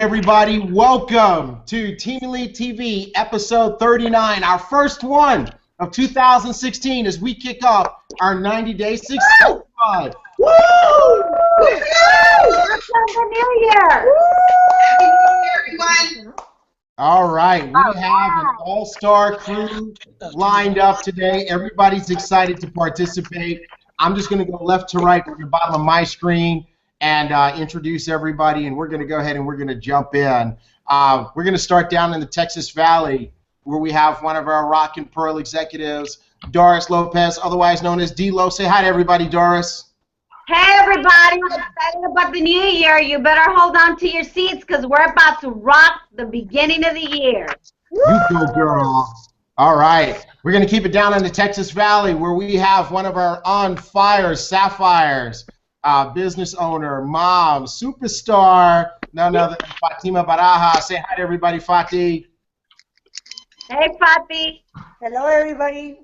Everybody, welcome to Team Elite TV episode 39, our first one of 2016 as we kick off our 90-day success run. Woo! Welcome to the New Year! Everyone. All right, we have an all-star crew lined up today. Everybody's excited to participate. I'm just going to go left to right from the bottom of my screen and introduce everybody, and we're going to go ahead and we're going to jump in. We're going to start down in the Texas Valley, where we have one of our Rock and Pearl executives, Doris Lopez, otherwise known as D-Lo. Say hi to everybody, Doris. Hey everybody, we're excited about the new year. You better hold on to your seats because we're about to rock the beginning of the year. You go, girl. All right. We're going to keep it down in the Texas Valley, where we have one of our on fire Sapphires, business owner, mom, superstar, none other than Fatima Baraja. Say hi to everybody, Fati. Hey Fati. Hello, everybody.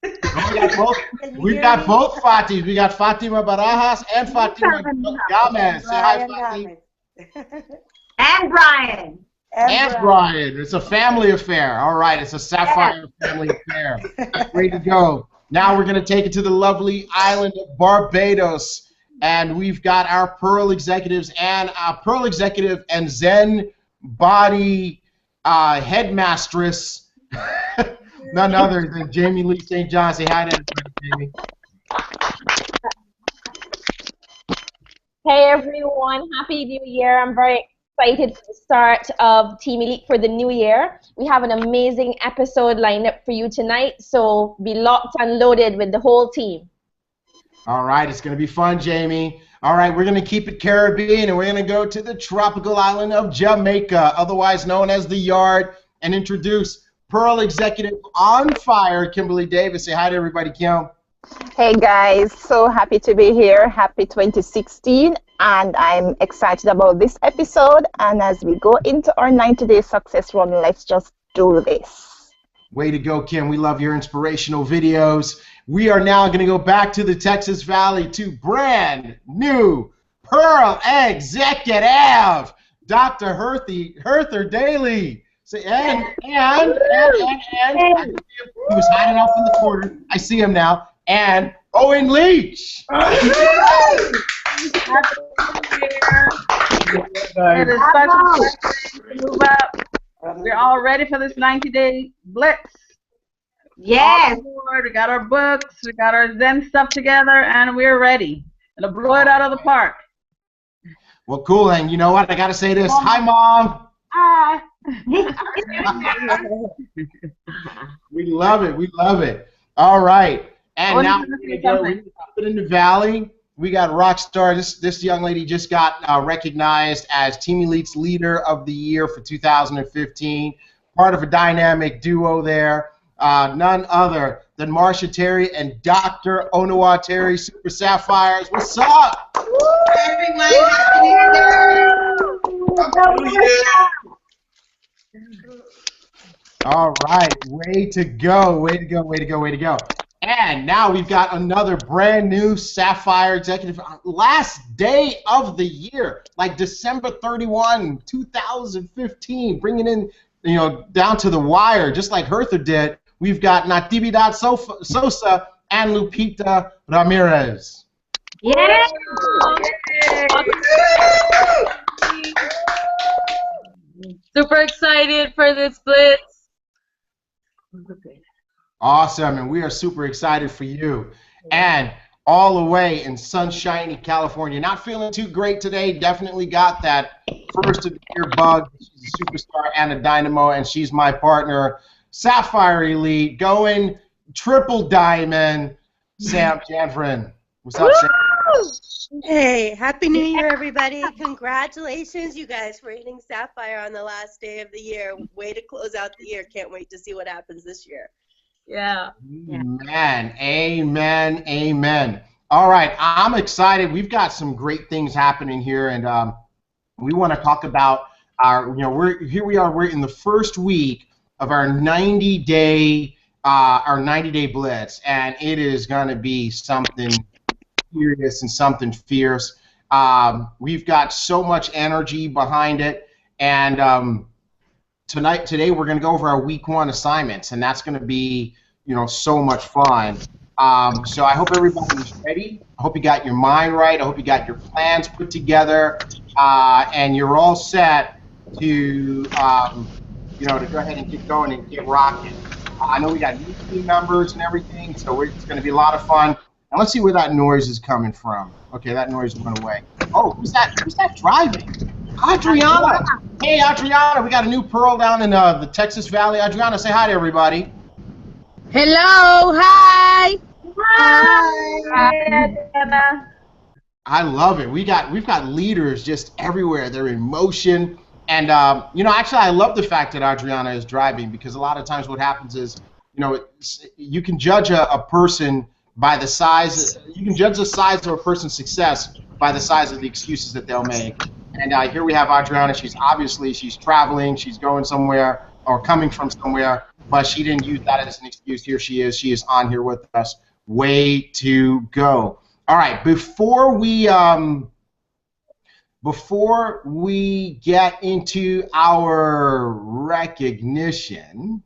We've got both Fatis. We got Fatima Barajas and Fatima Gomez. Say hi, Fati. And Brian. And Brian. It's a family affair. All right, it's a Sapphire family affair. Way to go. Now we're going to take it to the lovely island of Barbados, and we've got our Pearl executives and Zen body headmistress, none other than Jamie Lee St. John. Say hi to everybody, Jamie. Hey everyone, Happy New Year. I'm very excited for the start of Team Elite for the new year. We have an amazing episode lined up for you tonight, so be locked and loaded with the whole team. All right, it's going to be fun, Jamie. All right, we're going to keep it Caribbean, and we're going to go to the tropical island of Jamaica, otherwise known as the Yard, and introduce Pearl executive on fire, Kimberly Davis. Say hi to everybody, Kim. Hey guys, so happy to be here. Happy 2016, and I'm excited about this episode. And as we go into our 90-day success run, let's just do this. Way to go, Kim. We love your inspirational videos. We are now going to go back to the Texas Valley to brand new Pearl executive, Dr. Herther Daly. So, and he was hiding off in the corner. I see him now. And Owen Leach. It is such a pleasure to move up. We're all ready for this 90-day blitz. Yes. We got our books, we got our Zen stuff together, and we're ready. It'll blow it out of the park. Well, cool. And you know what? I got to say this. Hi, Mom. Hi. We love it. We love it. All right. And now we're going to put in the Valley. We got Rockstar. This young lady just got recognized as Team Elite's Leader of the Year for 2015. Part of a dynamic duo there. None other than Marsha Terry and Dr. Onawa Terry, Super Sapphires. What's up? Everyone, happy New Year. All right. Way to go. Way to go. Way to go. Way to go. And now we've got another brand new Sapphire executive. Last day of the year, like December 31, 2015, bringing in, down to the wire, just like Hertha did. We've got Natividad Sosa and Lupita Ramirez. Yeah. Super excited for this blitz. Awesome, and we are super excited for you. And all the way in sunshiny California. Not feeling too great today. Definitely got that first of the year bug. She's a superstar and a dynamo, and she's my partner. Sapphire Elite, going triple diamond, Sam Janfrin. What's up, Sam? Hey, Happy New Year, everybody. Congratulations, you guys, for hitting Sapphire on the last day of the year. Way to close out the year. Can't wait to see what happens this year. Yeah. Amen. Amen. Amen. All right, I'm excited. We've got some great things happening here, and we want to talk about our, we're in the first week of our 90-day blitz, and it is going to be something serious and something fierce. We've got so much energy behind it, and today we're going to go over our week 1 assignments, and that's going to be, so much fun. So I hope everybody's ready. I hope you got your mind right. I hope you got your plans put together, and you're all set to, to go ahead and get going and get rocking. I know we got new team members and everything, so it's going to be a lot of fun. And let's see where that noise is coming from. Okay, that noise went away. Oh, who's that driving? Adriana. Hey, Adriana, we got a new Pearl down in the Texas Valley. Adriana, say hi to everybody. Hello, hi. Hi. I love it. We've got leaders just everywhere. They're in motion. And, actually, I love the fact that Adriana is driving, because a lot of times what happens is, you can judge a person by the size. You can judge the size of a person's success by the size of the excuses that they'll make. And here we have Adriana. She's traveling. She's going somewhere or coming from somewhere, but she didn't use that as an excuse. Here she is. She is on here with us. Way to go. All right, before we get into our recognition,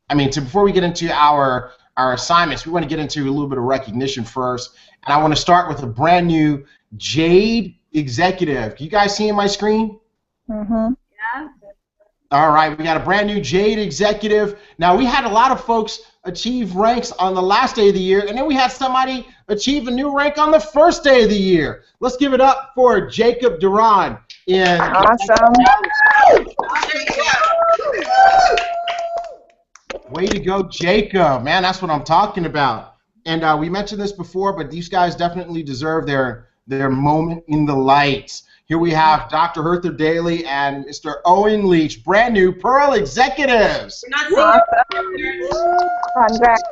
before we get into our assignments, we want to get into a little bit of recognition first. And I want to start with a brand new Jade executive. Can you guys see my screen? Mm-hmm. Yeah. All right, we got a brand new Jade executive. Now, we had a lot of folks achieve ranks on the last day of the year, and then we had somebody achieve a new rank on the first day of the year. Let's give it up for Jacob Duran. Awesome. Way to go, Jacob. Man, that's what I'm talking about. And we mentioned this before, but these guys definitely deserve their moment in the lights. Here we have Dr. Hertha Daly and Mr. Owen Leach, brand new Pearl executives. Congrats.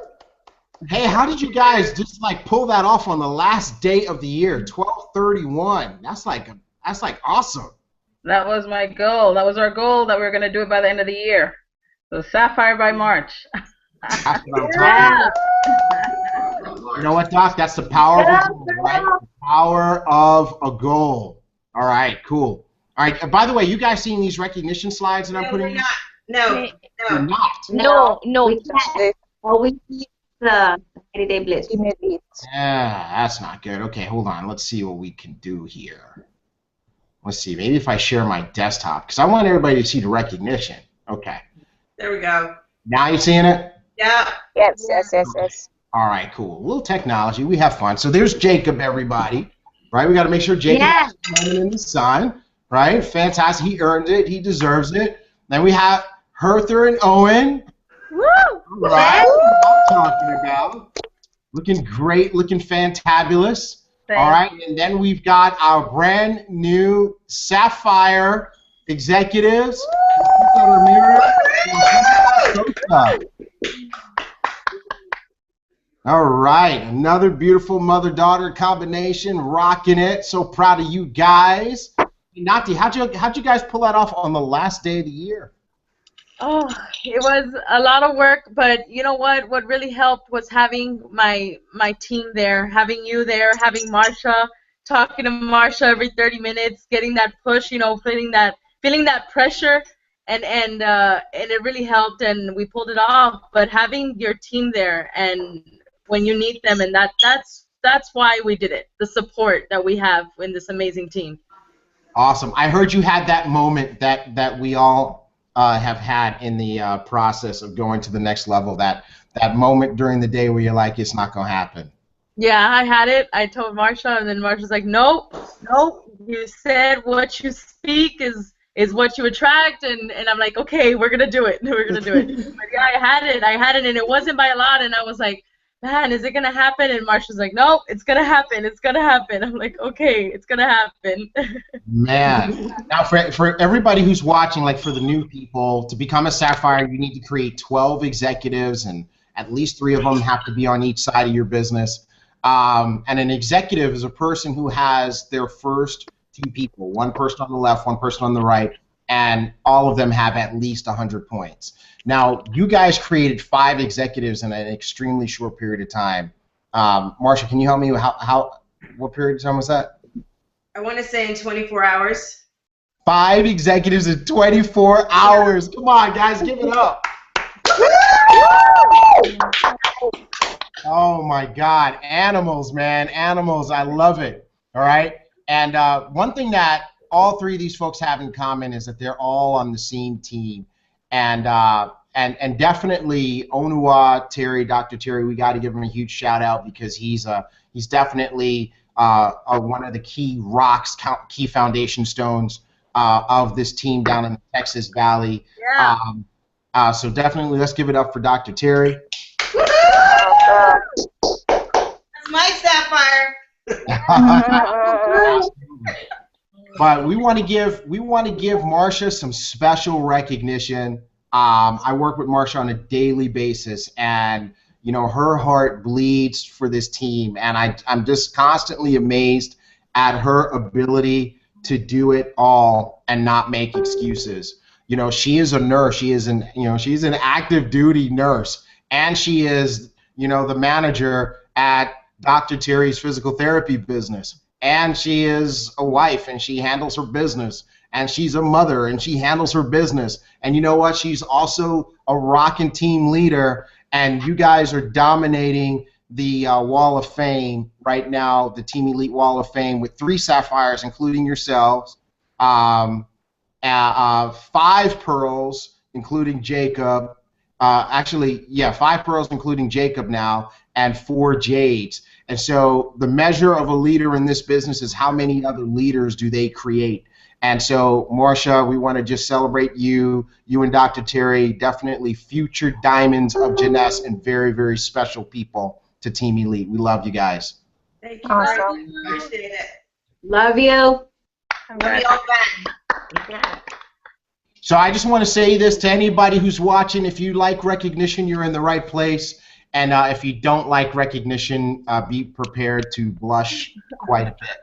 Hey, how did you guys just pull that off on the last day of the year, 12/31? That's awesome. That was my goal. That was our goal, that we were going to do it by the end of the year. So Sapphire by March. That's what I'm talking about. You know what, Doc? That's the power of a goal, right? The power of a goal. All right, cool. All right, by the way, you guys seeing these recognition slides that I'm putting in? No. You're not. No. We can't. Oh, we need the 90-day blitz. Yeah, that's not good. Okay, hold on. Let's see what we can do here. Let's see. Maybe if I share my desktop, because I want everybody to see the recognition. Okay. There we go. Now you seeing it? Yeah. Yes. All right, cool. A little technology. We have fun. So there's Jacob, everybody. Right? We got to make sure Jacob is standing in the sun. Right? Fantastic. He earned it. He deserves it. Then we have Hertha and Owen. Woo! Right? What I'm talking about. Looking great. Looking fantabulous. All right. And then we've got our brand new Sapphire executives. All right, another beautiful mother-daughter combination, rocking it. So proud of you guys. Nati, how'd you guys pull that off on the last day of the year? Oh, it was a lot of work, but you know what? What really helped was having my team there, having you there, having Marsha, talking to Marsha every 30 minutes, getting that push, feeling that pressure, and it really helped, and we pulled it off. But having your team there, and when you need them, and that's why we did it. The support that we have in this amazing team. Awesome. I heard you had that moment that we all have had in the process of going to the next level. That moment during the day where you're like, it's not gonna happen. Yeah, I had it. I told Marsha, and then Marsha's like, nope. You said what you speak is what you attract, and I'm like, okay, we're gonna do it. But yeah, I had it, and it wasn't by a lot, and I was like, man, is it gonna happen? And Marsha's like, nope, it's gonna happen. I'm like, okay, it's gonna happen. Man, now for everybody who's watching, for the new people, to become a Sapphire, you need to create 12 executives, and at least 3 of them have to be on each side of your business. And an executive is a person who has their first 2 people, one person on the left, one person on the right, and all of them have at least 100 points. Now, you guys created 5 executives in an extremely short period of time. Marsha, can you help me? What period of time was that? I want to say in 24 hours. 5 executives in 24 hours. Come on, guys, give it up. Oh my God, animals, man, animals. I love it. All right. And one thing that all 3 of these folks have in common is that they're all on the same team. And definitely Onua Terry, Dr. Terry, we got to give him a huge shout out because he's definitely one of the key rocks, key foundation stones of this team down in the Texas Valley. Yeah. So definitely let's give it up for Dr. Terry. That's my sapphire. But we want to give Marsha some special recognition. I work with Marsha on a daily basis, and you know her heart bleeds for this team, and I'm just constantly amazed at her ability to do it all and not make excuses. You know, she is a nurse. She's an active duty nurse, and she is, you know, the manager at Dr. Terry's physical therapy business. And she is a wife, and she handles her business. And she's a mother, and she handles her business. And you know what? She's also a rockin' team leader. And you guys are dominating the Wall of Fame right now, the Team Elite Wall of Fame, with 3 sapphires, including yourselves, 5 pearls, including Jacob. 5 pearls, including Jacob now, and 4 jades. And so the measure of a leader in this business is how many other leaders do they create. And so, Marsha, we want to just celebrate you and Dr. Terry, definitely future diamonds of Jeunesse and very, very special people to Team Elite. We love you guys. Thank you. Awesome. Appreciate it. Love you. Love you all back. So I just want to say this to anybody who's watching. If you like recognition, you're in the right place. And if you don't like recognition, be prepared to blush quite a bit.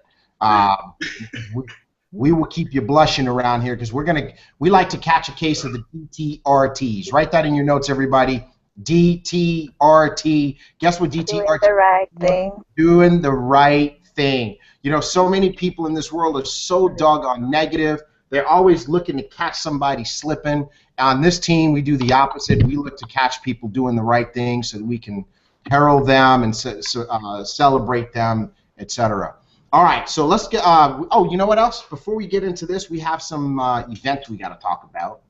We will keep you blushing around here because we like to catch a case of the DTRTs. Write that in your notes, everybody. DTRT. Guess what DTRT? Doing the right thing. Doing the right thing. You know, so many people in this world are so doggone negative. They're always looking to catch somebody slipping. On this team, we do the opposite. We look to catch people doing the right thing so that we can herald them and celebrate them, etc. All right, so let's get. Oh, you know what else? Before we get into this, we have some events we got to talk about.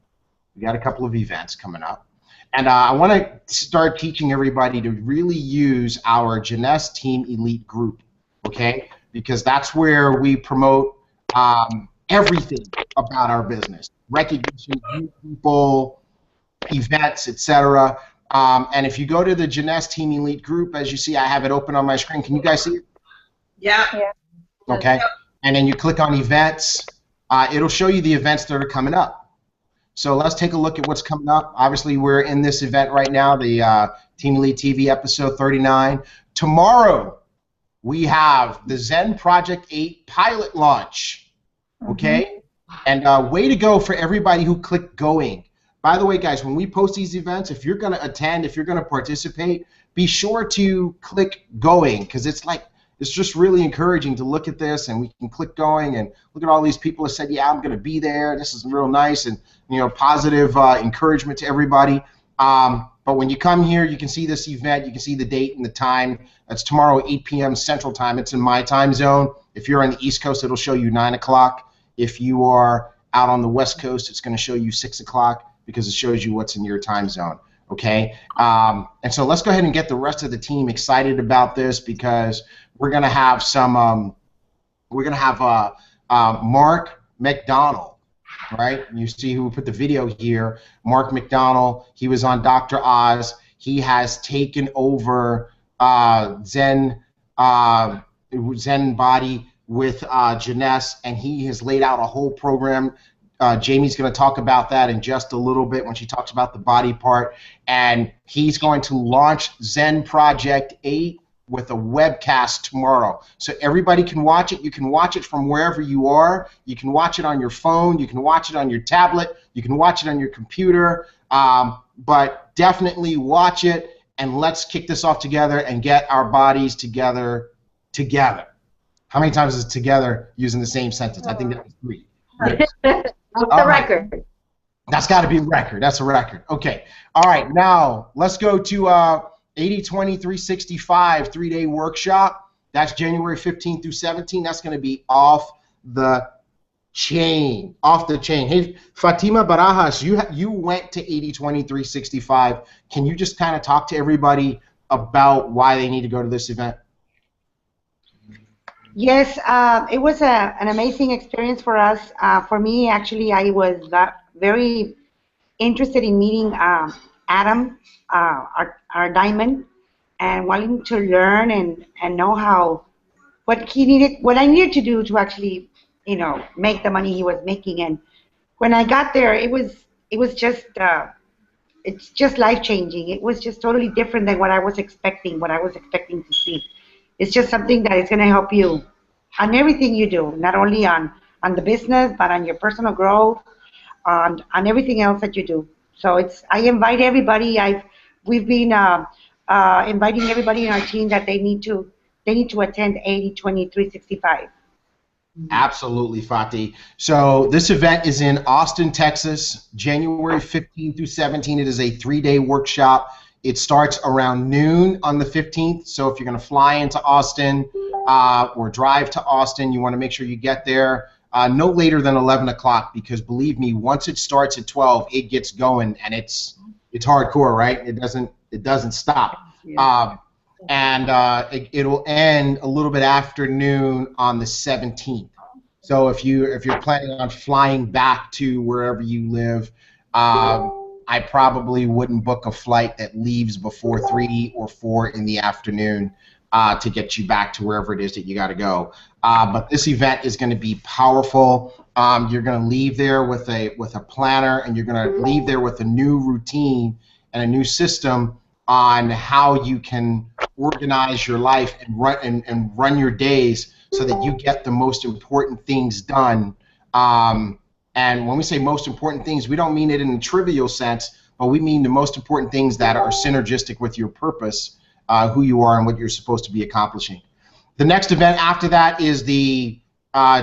We got a couple of events coming up, and I want to start teaching everybody to really use our Jeunesse Team Elite group, okay? Because that's where we promote everything about our business: recognition, new people, events, etc. And if you go to the Jeunesse Team Elite group, as you see, I have it open on my screen. Can you guys see it? Yeah. Okay. And then you click on events. It'll show you the events that are coming up. So let's take a look at what's coming up. Obviously, we're in this event right now, the Team Elite TV episode 39. Tomorrow, we have the Zen Project 8 pilot launch. Okay? And way to go for everybody who clicked going. By the way, guys, when we post these events, if you're going to attend, if you're going to participate, be sure to click going, because it's just really encouraging to look at this, and we can click going and look at all these people that said, yeah, I'm going to be there. This is real nice, and you know, positive encouragement to everybody. But when you come here, you can see this event. You can see the date and the time. It's tomorrow, 8 p.m. Central Time. It's in my time zone. If you're on the East Coast, it'll show you 9 o'clock. If you are out on the West Coast, it's going to show you 6 o'clock because it shows you what's in your time zone. Okay, and so let's go ahead and get the rest of the team excited about this, because we're going to have some. We're going to have Mark McDonald, right? You see who put the video here. Mark McDonald. He was on Dr. Oz. He has taken over Zen Body with Jeunesse, and he has laid out a whole program. Jamie's going to talk about that in just a little bit when she talks about the body part. And he's going to launch Zen Project 8 with a webcast tomorrow. So everybody can watch it. You can watch it from wherever you are. You can watch it on your phone. You can watch it on your tablet. You can watch it on your computer. But definitely watch it, and let's kick this off together and get our bodies together. How many times is together using the same sentence? I think that was 3. Right? That's the record. That's got to be a record. That's a record. Okay. All right. Now let's go to 80/20/365 3-day workshop. That's January 15th through 17th. That's going to be off the chain. Off the chain. Hey, Fatima Barajas, you went to 80/20/365. Can you just kind of talk to everybody about why they need to go to this event? Yes, it was an amazing experience for us. For me, actually, I was very interested in meeting Adam, our diamond, and wanting to learn and know what I needed to do to actually, make the money he was making. And when I got there, it was just it's just life changing. It was just totally different than what I was expecting to see. It's just something that is going to help you on everything you do, not only on the business, but on your personal growth, on everything else that you do. So I invite everybody. We've been inviting everybody in our team that they need to attend 80/20/365. Absolutely, Fati. So this event is in Austin, Texas, January 15th through 17th. It is a 3-day workshop. It starts around noon on the 15th. So if you're going to fly into Austin or drive to Austin, you want to make sure you get there no later than 11 o'clock, because believe me, once it starts at 12, it gets going, and it's hardcore, right? It doesn't stop. Yeah. It'll end a little bit after noon on the 17th. So if you're planning on flying back to wherever you live, I probably wouldn't book a flight that leaves before 3 or 4 in the afternoon to get you back to wherever it is that you got to go. But this event is going to be powerful. You're going to leave there with a planner, and you're going to leave there with a new routine and a new system on how you can organize your life and run your days so that you get the most important things done. And when we say most important things, we don't mean it in a trivial sense, but we mean the most important things that are synergistic with your purpose, who you are, and what you're supposed to be accomplishing. The next event after that is the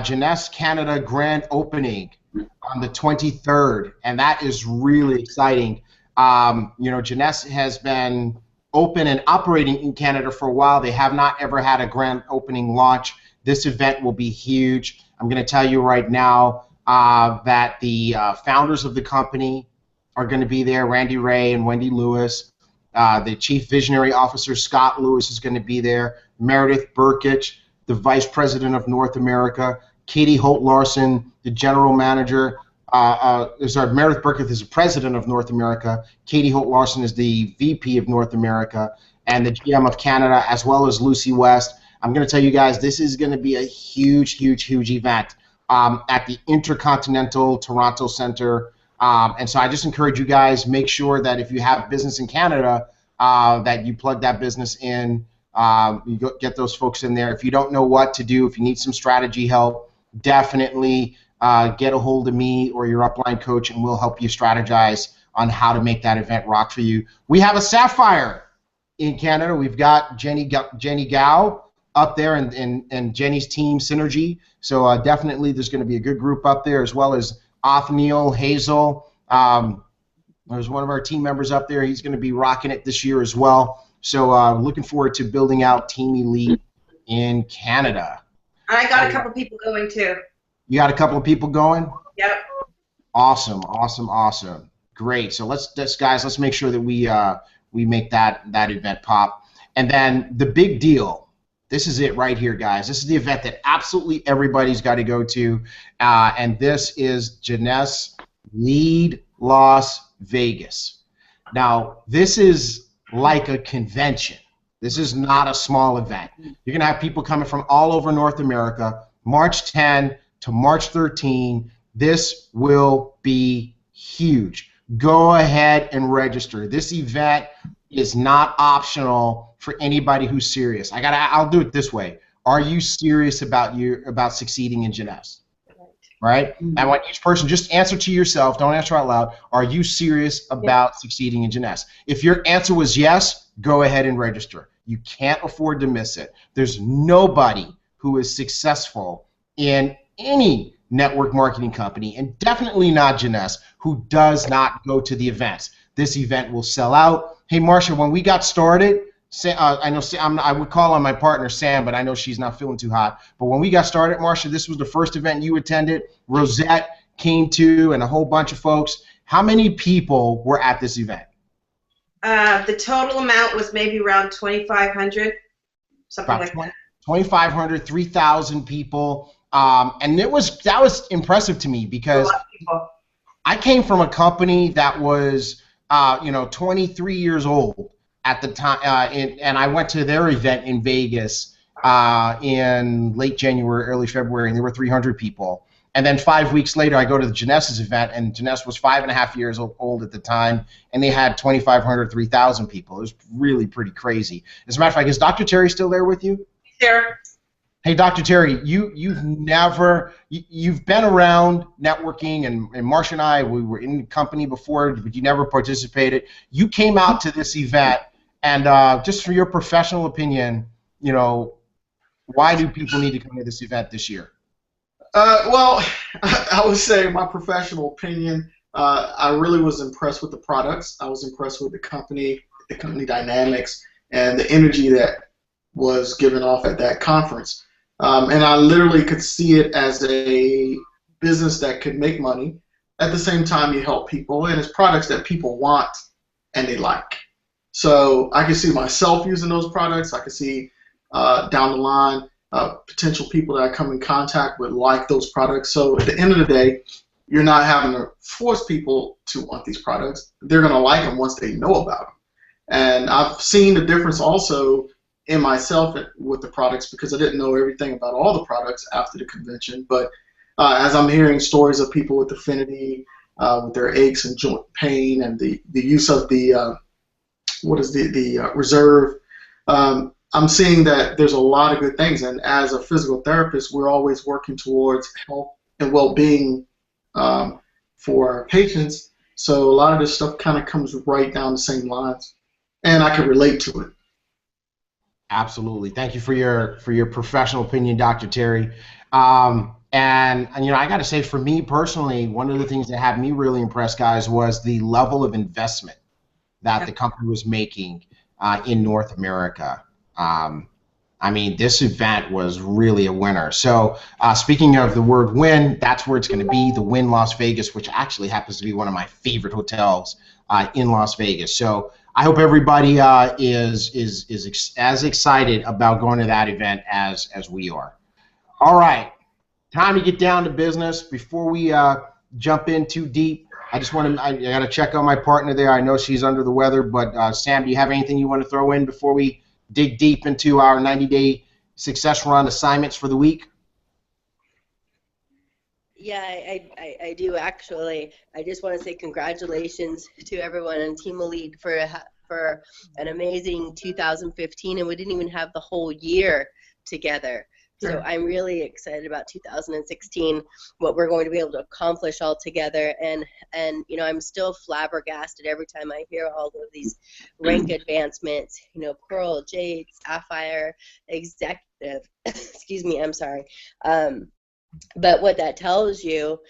Jeunesse Canada Grand Opening on the 23rd, and that is really exciting. Jeunesse has been open and operating in Canada for a while. They have not ever had a grand opening launch. This event will be huge. I'm going to tell you right now that the founders of the company are going to be there, Randy Ray and Wendy Lewis. The Chief Visionary Officer, Scott Lewis, is going to be there. Meredith Burkich, the Vice President of North America. Katie Holt-Larson, the General Manager. Meredith Burkich is the President of North America. Katie Holt-Larson is the VP of North America and the GM of Canada, as well as Lucy West. I'm going to tell you guys, this is going to be a huge, huge, huge event at the Intercontinental Toronto Centre. And so I just encourage you guys, make sure that if you have business in Canada, that you plug that business in. Get those folks in there. If you don't know what to do, if you need some strategy help, definitely get a hold of me or your upline coach, and we'll help you strategize on how to make that event rock for you. We have a Sapphire in Canada. We've got Jenny Gao up there and Jenny's team, Synergy. So definitely there's going to be a good group up there, as well as Othniel, Hazel. There's one of our team members up there. He's going to be rocking it this year as well. So looking forward to building out Team Elite in Canada. And I got a couple people going too. You got a couple of people going? Yep. Awesome, awesome, awesome. Great. So let's make sure that we make that event pop. And then the big deal. This is it right here, guys. This is the event that absolutely everybody's got to go to, and this is Jeunesse Lead Las Vegas. Now, this is like a convention. This is not a small event. You're going to have people coming from all over North America, March 10 to March 13. This will be huge. Go ahead and register. This event is not optional for anybody who's serious. I'll do it this way. Are you serious about succeeding in Jeunesse? Right? Mm-hmm. I want each person, just answer to yourself, don't answer out loud. Are you serious about succeeding in Jeunesse? If your answer was yes, go ahead and register. You can't afford to miss it. There's nobody who is successful in any network marketing company, and definitely not Janess, who does not go to the events. This event will sell out. Hey, Marcia, when we got started, I know I would call on my partner Sam, but I know she's not feeling too hot. But when we got started, Marcia, this was the first event you attended. Rosette came to, and a whole bunch of folks. How many people were at this event? The total amount was maybe around 2,500, something like that. 2,500, 3,000 people, and that was impressive to me because I came from a company that was 23 years old at the time, and I went to their event in Vegas in late January, early February, and there were 300 people. And then 5 weeks later, I go to the Janess's event, and Janess was 5.5 years old at the time, and they had 2,500, 3,000 people. It was really pretty crazy. As a matter of fact, is Dr. Terry still there with you? Sure. Hey, Dr. Terry, you've been around networking, and Marcia and I, we were in the company before, but you never participated. You came out to this event, and just for your professional opinion, why do people need to come to this event this year? Well, I would say my professional opinion, I really was impressed with the products. I was impressed with the company dynamics, and the energy that was given off at that conference. And I literally could see it as a business that could make money. At the same time, you help people, and it's products that people want and they like. So I can see myself using those products. I can see down the line potential people that I come in contact with like those products. So at the end of the day, you're not having to force people to want these products. They're going to like them once they know about them. And I've seen the difference also in myself with the products because I didn't know everything about all the products after the convention. But as I'm hearing stories of people with affinity, with their aches and joint pain, and the use of the reserve, I'm seeing that there's a lot of good things. And as a physical therapist, we're always working towards health and well-being for our patients. So a lot of this stuff kind of comes right down the same lines, and I can relate to it. Absolutely. Thank you for your professional opinion, Dr. Terry. And I got to say, for me personally, one of the things that had me really impressed, guys, was the level of investment that the company was making in North America. This event was really a winner. So speaking of the word win, that's where it's going to be, the Wynn Las Vegas, which actually happens to be one of my favorite hotels in Las Vegas. So I hope everybody is as excited about going to that event as we are. All right, time to get down to business. Before we jump in too deep, I got to check on my partner there. I know she's under the weather, but Sam, do you have anything you want to throw in before we dig deep into our 90-day success run assignments for the week? Yeah, I do actually. I just want to say congratulations to everyone on Team Elite for an amazing 2015, and we didn't even have the whole year together. So I'm really excited about 2016, what we're going to be able to accomplish all together, and I'm still flabbergasted every time I hear all of these rank advancements. Pearl, Jade, Sapphire, Executive. Excuse me, I'm sorry. But what that tells you,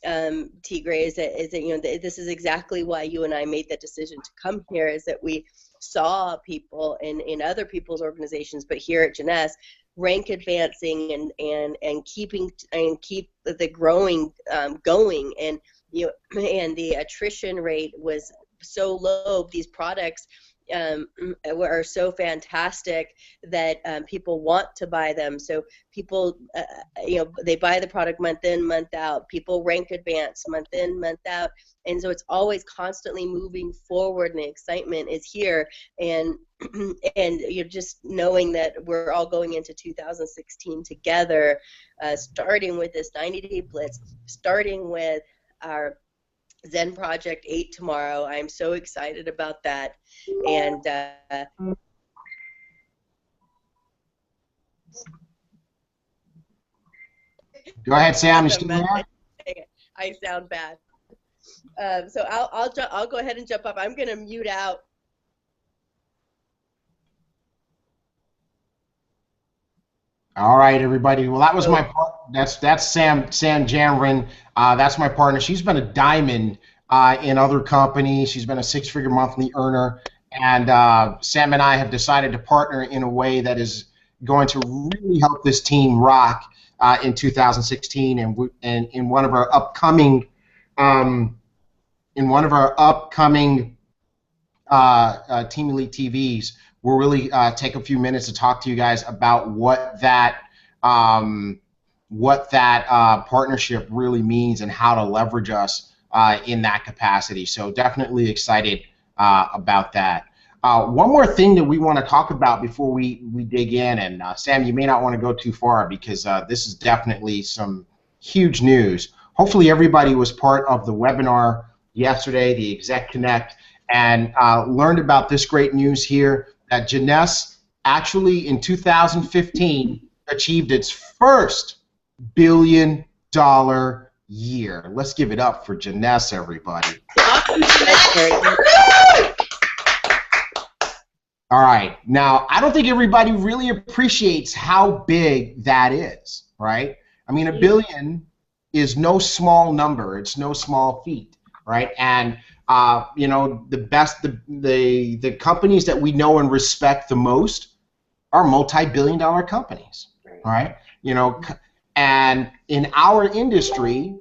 T.Gray, is that this is exactly why you and I made that decision to come here. Is that we saw people in other people's organizations, but here at Janess, rank advancing and keep the growing going, and the attrition rate was so low. These products are so fantastic that people want to buy them. So people, they buy the product month in, month out. People rank advance month in, month out. And so it's always constantly moving forward, and the excitement is here. And you're just knowing that we're all going into 2016 together, starting with this 90-day blitz, starting with our Zen Project 8 tomorrow. I'm so excited about that. And go ahead, Sam. You still there? I sound bad. So I'll go ahead and jump up. I'm going to mute out. All right, everybody. Well, that was my part. That's Sam Janvrin. That's my partner. She's been a diamond in other companies. She's been a six-figure monthly earner. And Sam and I have decided to partner in a way that is going to really help this team rock in 2016. And in one of our upcoming Team Elite TVs, we'll really take a few minutes to talk to you guys about what that partnership really means and how to leverage us in that capacity. So definitely excited about that. One more thing that we want to talk about before we dig in, and Sam, you may not want to go too far because this is definitely some huge news. Hopefully everybody was part of the webinar yesterday, the Exec Connect, and learned about this great news here that Jeunesse actually in 2015 achieved its first $1 billion year. Let's give it up for Jeunesse, everybody. All right. Now, I don't think everybody really appreciates how big that is, right? I mean, $1 billion is no small number. It's no small feat, right? And you know, the companies that we know and respect the most are multi-billion-dollar companies, right? You know, and in our industry,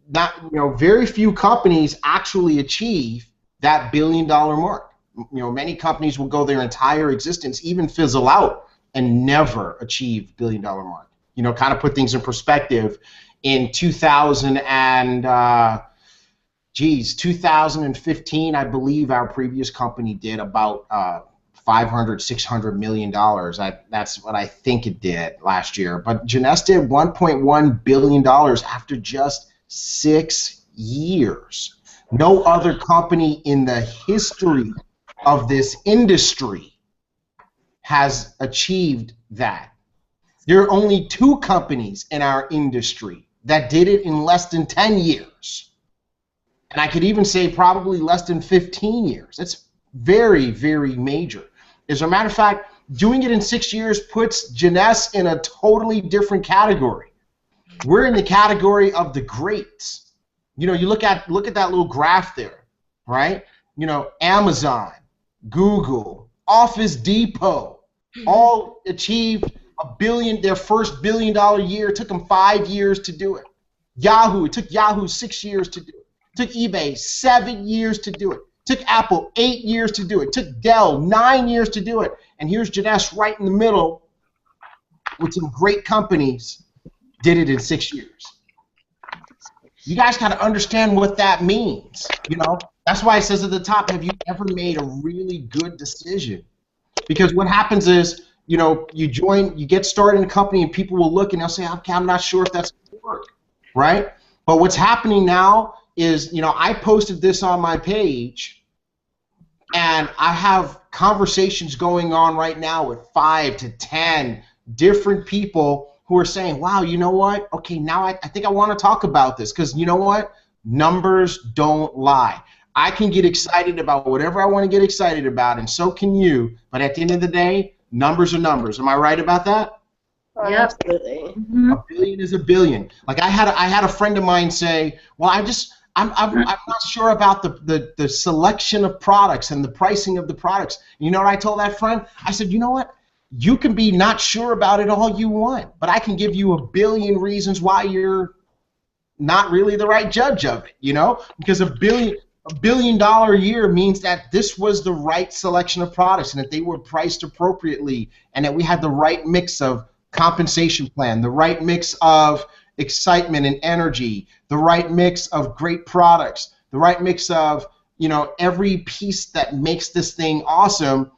very few companies actually achieve that $1 billion mark. You know, many companies will go their entire existence, even fizzle out, and never achieve $1 billion mark. You know, kind of put things in perspective. In 2015, I believe our previous company did about $500–600 million. That's what I think it did last year. But Jeunesse did $1.1 billion after just 6 years. No other company in the history of this industry has achieved that. There are only 2 companies in our industry that did it in less than 10 years. And I could even say probably less than 15 years. It's very, very major. As a matter of fact, doing it in 6 years puts Jeunesse in a totally different category. We're in the category of the greats. You know, you look at that little graph there, right? You know, Amazon, Google, Office Depot, all achieved their first $1 billion year. It took them 5 years to do it. Yahoo, it took Yahoo 6 years to do it. It took eBay 7 years to do it. It took Apple 8 years to do it. It took Dell 9 years to do it. And here's Jeunesse right in the middle with some great companies, did it in 6 years. You guys got to understand what that means. You know, that's why it says at the top, have you ever made a really good decision? Because what happens is, you know, you get started in a company and people will look and they'll say, okay, I'm not sure if that's going to work, right? But what's happening now is, you know, I posted this on my page and I have conversations going on right now with 5 to 10 different people who are saying, wow, you know what? Okay, now I think I want to talk about this because you know what? Numbers don't lie. I can get excited about whatever I want to get excited about, and so can you. But at the end of the day, numbers are numbers. Am I right about that? Yeah, absolutely. $1 billion is $1 billion. Like I had a friend of mine say, well, I'm not sure about the selection of products and the pricing of the products. You know what I told that friend? I said, you know what? You can be not sure about it all you want, but I can give you $1 billion reasons why you're not really the right judge of it, you know? Because $1 billion a year means that this was the right selection of products and that they were priced appropriately and that we had the right mix of compensation plan, the right mix of excitement and energy, the right mix of great products, the right mix of, you know, every piece that makes this thing awesome.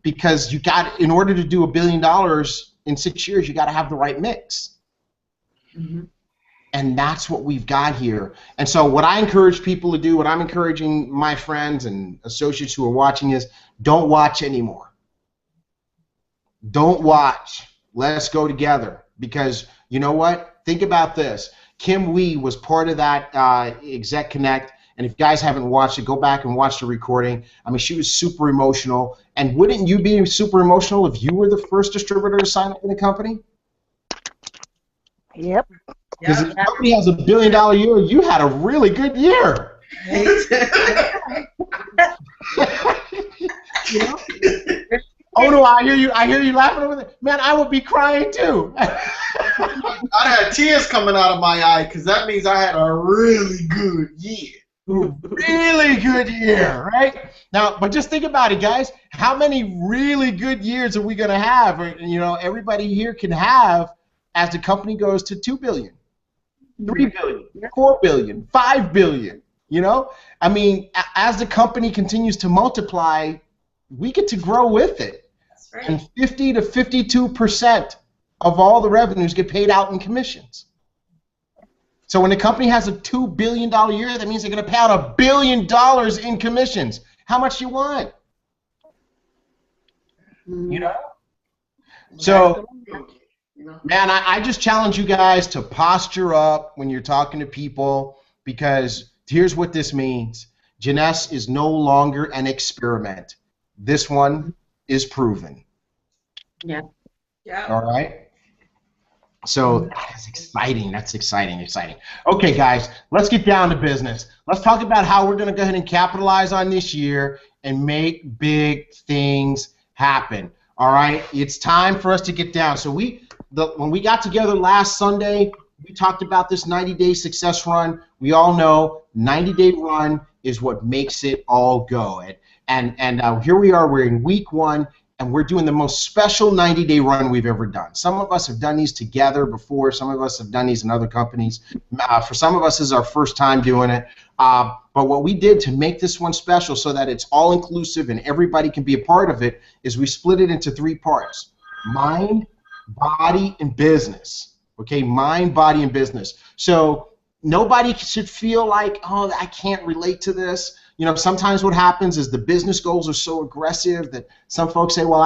Because you got, in order to do $1 billion in 6 years, you got to have the right mix. Mm-hmm. And that's what we've got here. And so what I encourage people to do, what I'm encouraging my friends and associates who are watching is, don't watch anymore. Don't watch. Let's go together. Because you know what? Think about this. Kim Wee was part of that Exec Connect. And if you guys haven't watched it, go back and watch the recording. I mean, she was super emotional. And wouldn't you be super emotional if you were the first distributor to sign up in the company? Yep. Because if the company has $1 billion year, you had a really good year. You know? Oh no, I hear you laughing over there. Man, I would be crying too. I had tears coming out of my eye because that means I had a really good year. Really good year, right? Now, but just think about it, guys. How many really good years are we going to have? Or, you know, everybody here can have as the company goes to 2 billion, 3 billion, 4 billion, 5 billion. You know, I mean, as the company continues to multiply, we get to grow with it. That's right. And 50 to 52% of all the revenues get paid out in commissions. So when a company has a $2 billion year, that means they're going to pay out $1 billion in commissions. How much do you want? You know? So, man, I just challenge you guys to posture up when you're talking to people, because here's what this means. Janess is no longer an experiment. This one is proven. Yeah. All right? So that's exciting. That's exciting. Okay, guys, let's get down to business. Let's talk about how we're going to go ahead and capitalize on this year and make big things happen. All right? It's time for us to get down. So when we got together last Sunday, we talked about this 90-day success run. We all know 90-day run is what makes it all go. And here we are. We're in week 1. And we're doing the most special 90-day run we've ever done. Some of us have done these together before. Some of us have done these in other companies. For some of us, this is our first time doing it. But what we did to make this one special so that it's all-inclusive and everybody can be a part of it is we split it into 3 parts: mind, body, and business. Okay, mind, body, and business. So nobody should feel like, oh, I can't relate to this. You know, sometimes what happens is the business goals are so aggressive that some folks say, well,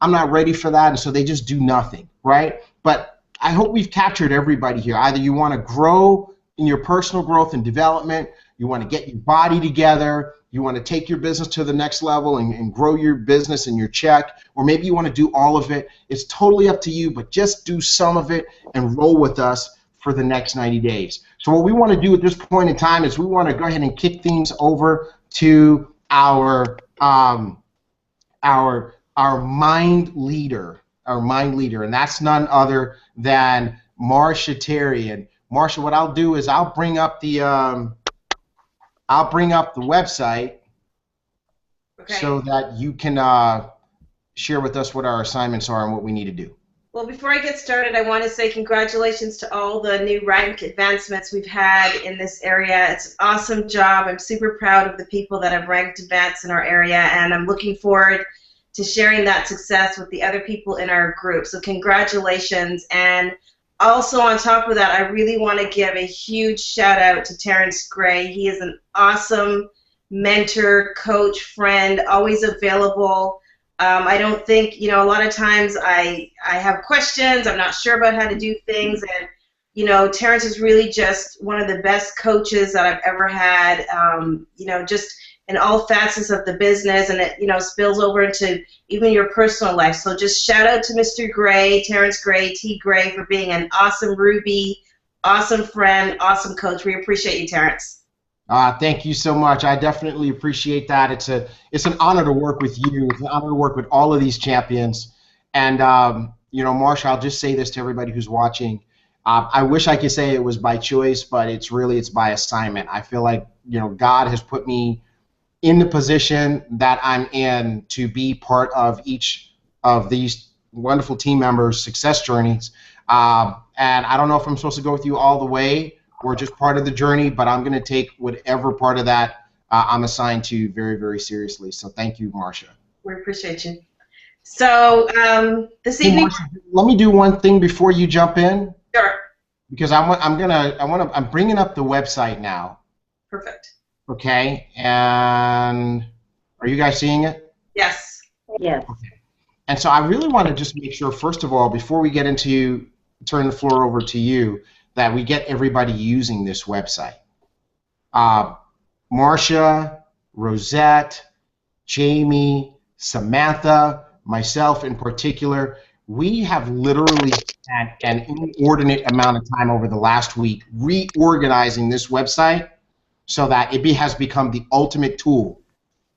I'm not ready for that, and so they just do nothing, right? But I hope we've captured everybody here. Either you want to grow in your personal growth and development, you want to get your body together, you want to take your business to the next level and grow your business and your check, or maybe you want to do all of it. It's totally up to you, but just do some of it and roll with us for the next 90 days. So what we want to do at this point in time is we want to go ahead and kick things over to our mind leader, and that's none other than Marcia Terry. And Marcia, what I'll do is I'll bring up the website, okay, so that you can share with us what our assignments are and what we need to do. Well, before I get started, I want to say congratulations to all the new rank advancements we've had in this area. It's an awesome job. I'm super proud of the people that have ranked advanced in our area, and I'm looking forward to sharing that success with the other people in our group. So congratulations. And also on top of that, I really want to give a huge shout out to T.Gray. He is an awesome mentor, coach, friend, always available. I don't think, you know, a lot of times I have questions, I'm not sure about how to do things, and, you know, Terrence is really just one of the best coaches that I've ever had, you know, just in all facets of the business, and it, you know, spills over into even your personal life. So just shout out to Mr. Gray, T.Gray, T.Gray, for being an awesome Ruby, awesome friend, awesome coach. We appreciate you, Terrence. Thank you so much. I definitely appreciate that. It's an honor to work with you. It's an honor to work with all of these champions. And you know, Marsha, I'll just say this to everybody who's watching. I wish I could say it was by choice, but it's by assignment. I feel like, you know, God has put me in the position that I'm in to be part of each of these wonderful team members' success journeys. And I don't know if I'm supposed to go with you all the way or just part of the journey, but I'm going to take whatever part of that I'm assigned to very, very seriously. So thank you, Marsha. We appreciate you. So this evening, Marsha, let me do one thing before you jump in. Sure. Because I'm bringing up the website now. Perfect. Okay, and are you guys seeing it? Yes. Yes. Okay. And so I really want to just make sure, first of all, before we get into turn the floor over to you, that we get everybody using this website. Marcia, Rosette, Jamie, Samantha, myself in particular, we have literally spent an inordinate amount of time over the last week reorganizing this website so that it has become the ultimate tool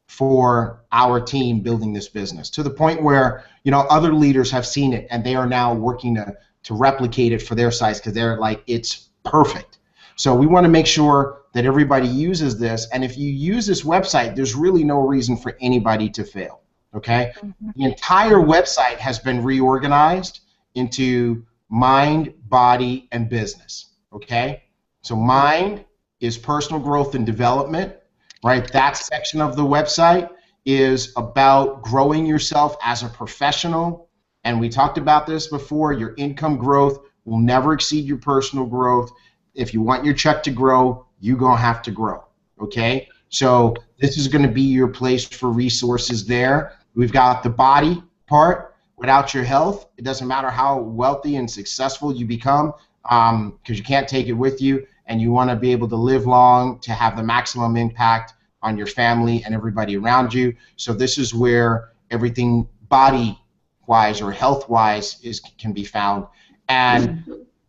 for our team building this business, to the point where, you know, other leaders have seen it and they are now working to replicate it for their sites because they're like, it's perfect. So we want to make sure that everybody uses this, and if you use this website, there's really no reason for anybody to fail. Okay? The entire website has been reorganized into mind, body, and business. Okay? So mind is personal growth and development, right? That section of the website is about growing yourself as a professional, and we talked about this before. Your income growth will never exceed your personal growth. If you want your check to grow, you're going to have to grow. Okay? So this is going to be your place for resources there. We've got the body part. Without your health, it doesn't matter how wealthy and successful you become, because you can't take it with you, and you want to be able to live long to have the maximum impact on your family and everybody around you. So this is where everything body-wise or health-wise can be found. And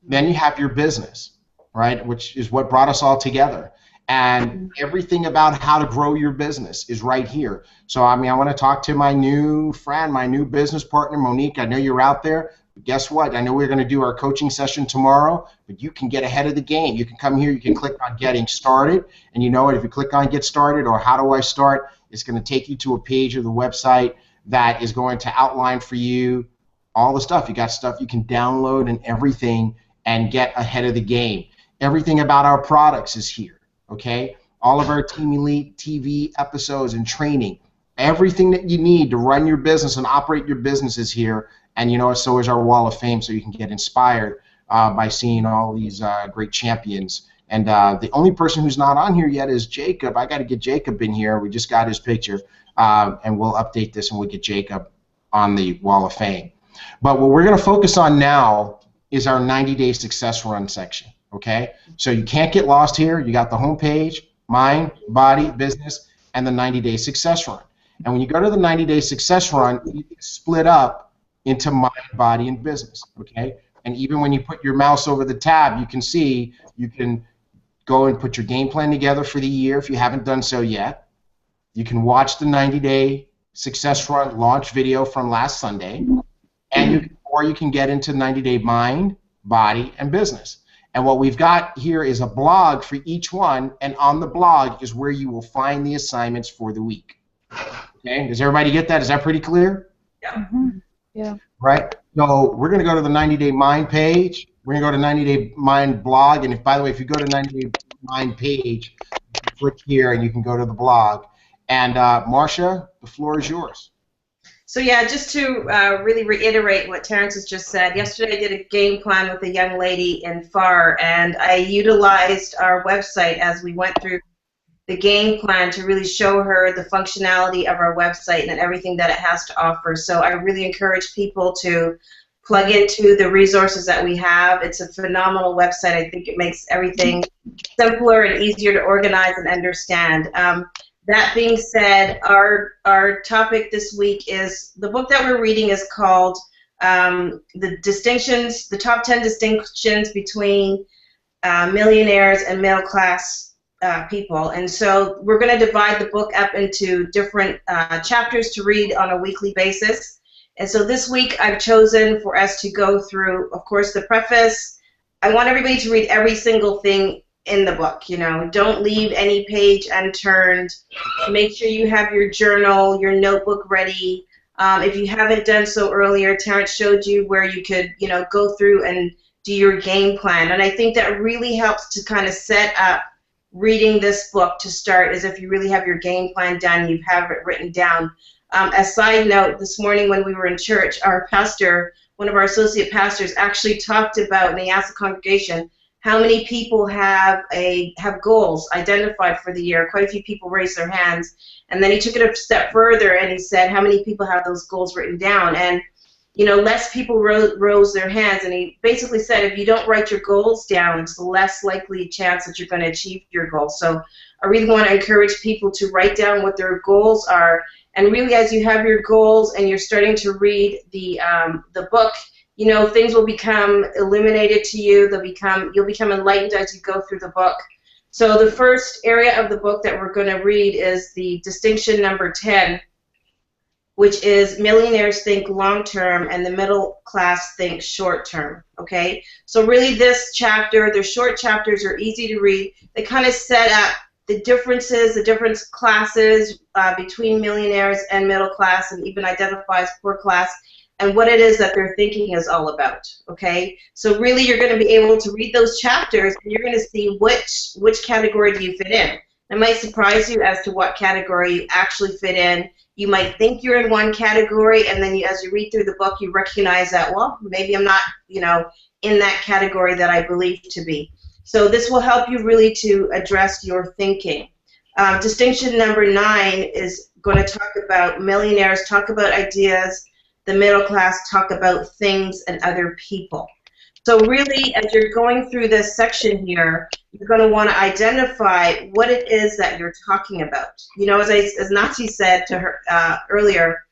then you have your business, right, which is what brought us all together. And everything about how to grow your business is right here. So, I mean, I want to talk to my new friend, my new business partner, Monique. I know you're out there. But guess what? I know we're going to do our coaching session tomorrow, but you can get ahead of the game. You can come here, you can click on Getting Started. And you know what? If you click on Get Started or How Do I Start, it's going to take you to a page of the website that is going to outline for you all the stuff. You got stuff you can download and everything and get ahead of the game. Everything about our products is here. Okay, all of our Team Elite TV episodes and training, everything that you need to run your business and operate your business is here. And you know, so is our Wall of Fame, so you can get inspired by seeing all these great champions. And the only person who's not on here yet is Jacob. I got to get Jacob in here. We just got his picture, and we'll update this and we'll get Jacob on the Wall of Fame. But what we're going to focus on now is our 90-day success run section. Okay, so you can't get lost here. You got the home page, mind, body, business, and the 90-day success run. And when you go to the 90-day success run, it's split up into mind, body, and business. Okay, and even when you put your mouse over the tab, you can see you can go and put your game plan together for the year if you haven't done so yet. You can watch the 90-day success run launch video from last Sunday, and or you can get into 90-day mind, body, and business. And what we've got here is a blog for each one, and on the blog is where you will find the assignments for the week. Okay, does everybody get that? Is that pretty clear? Yeah. Yeah. Right? So we're going to go to the 90-day mind page. We're going to go to 90-day mind blog, and by the way, if you go to 90-day mind page, you can click here and you can go to the blog. And Marcia, the floor is yours. So yeah, just to really reiterate what Terrence has just said, yesterday I did a game plan with a young lady in FAR, and I utilized our website as we went through the game plan to really show her the functionality of our website and everything that it has to offer. So I really encourage people to plug into the resources that we have. It's a phenomenal website. I think it makes everything simpler and easier to organize and understand. That being said, our topic this week is, the book that we're reading is called the top 10 distinctions between millionaires and middle class people. And so we're going to divide the book up into different chapters to read on a weekly basis. And so this week I've chosen for us to go through, of course, the preface. I want everybody to read every single thing in the book. You know, don't leave any page unturned. Make sure you have your journal, your notebook ready. If you haven't done so earlier, Terrence showed you where you could, you know, go through and do your game plan. And I think that really helps to kind of set up reading this book to start, as if you really have your game plan done, you have it written down. A side note, this morning when we were in church, our pastor, one of our associate pastors, actually talked about, and he asked the congregation, how many people have goals identified for the year. Quite a few people raised their hands. And then he took it a step further and he said, how many people have those goals written down? And, you know, less people rose their hands. And he basically said, if you don't write your goals down, it's the less likely chance that you're going to achieve your goals. So I really want to encourage people to write down what their goals are. And really, as you have your goals and you're starting to read the book, you know, things will become illuminated to you. You'll become enlightened as you go through the book. So the first area of the book that we're going to read is the distinction number 10, which is millionaires think long-term and the middle class think short-term, okay? So really this chapter, the short chapters are easy to read. They kind of set up the differences, the different classes between millionaires and middle class, and even identifies poor class, and what it is that their thinking is all about, okay? So really you're going to be able to read those chapters and you're going to see which category do you fit in. It might surprise you as to what category you actually fit in. You might think you're in one category, and then as you read through the book, you recognize that, well, maybe I'm not, you know, in that category that I believe to be. So this will help you really to address your thinking. Distinction number 9 is going to talk about millionaires, talk about ideas, the middle class talk about things and other people. So really, as you're going through this section here, you're going to want to identify what it is that you're talking about. You know, as Nazi said to her earlier,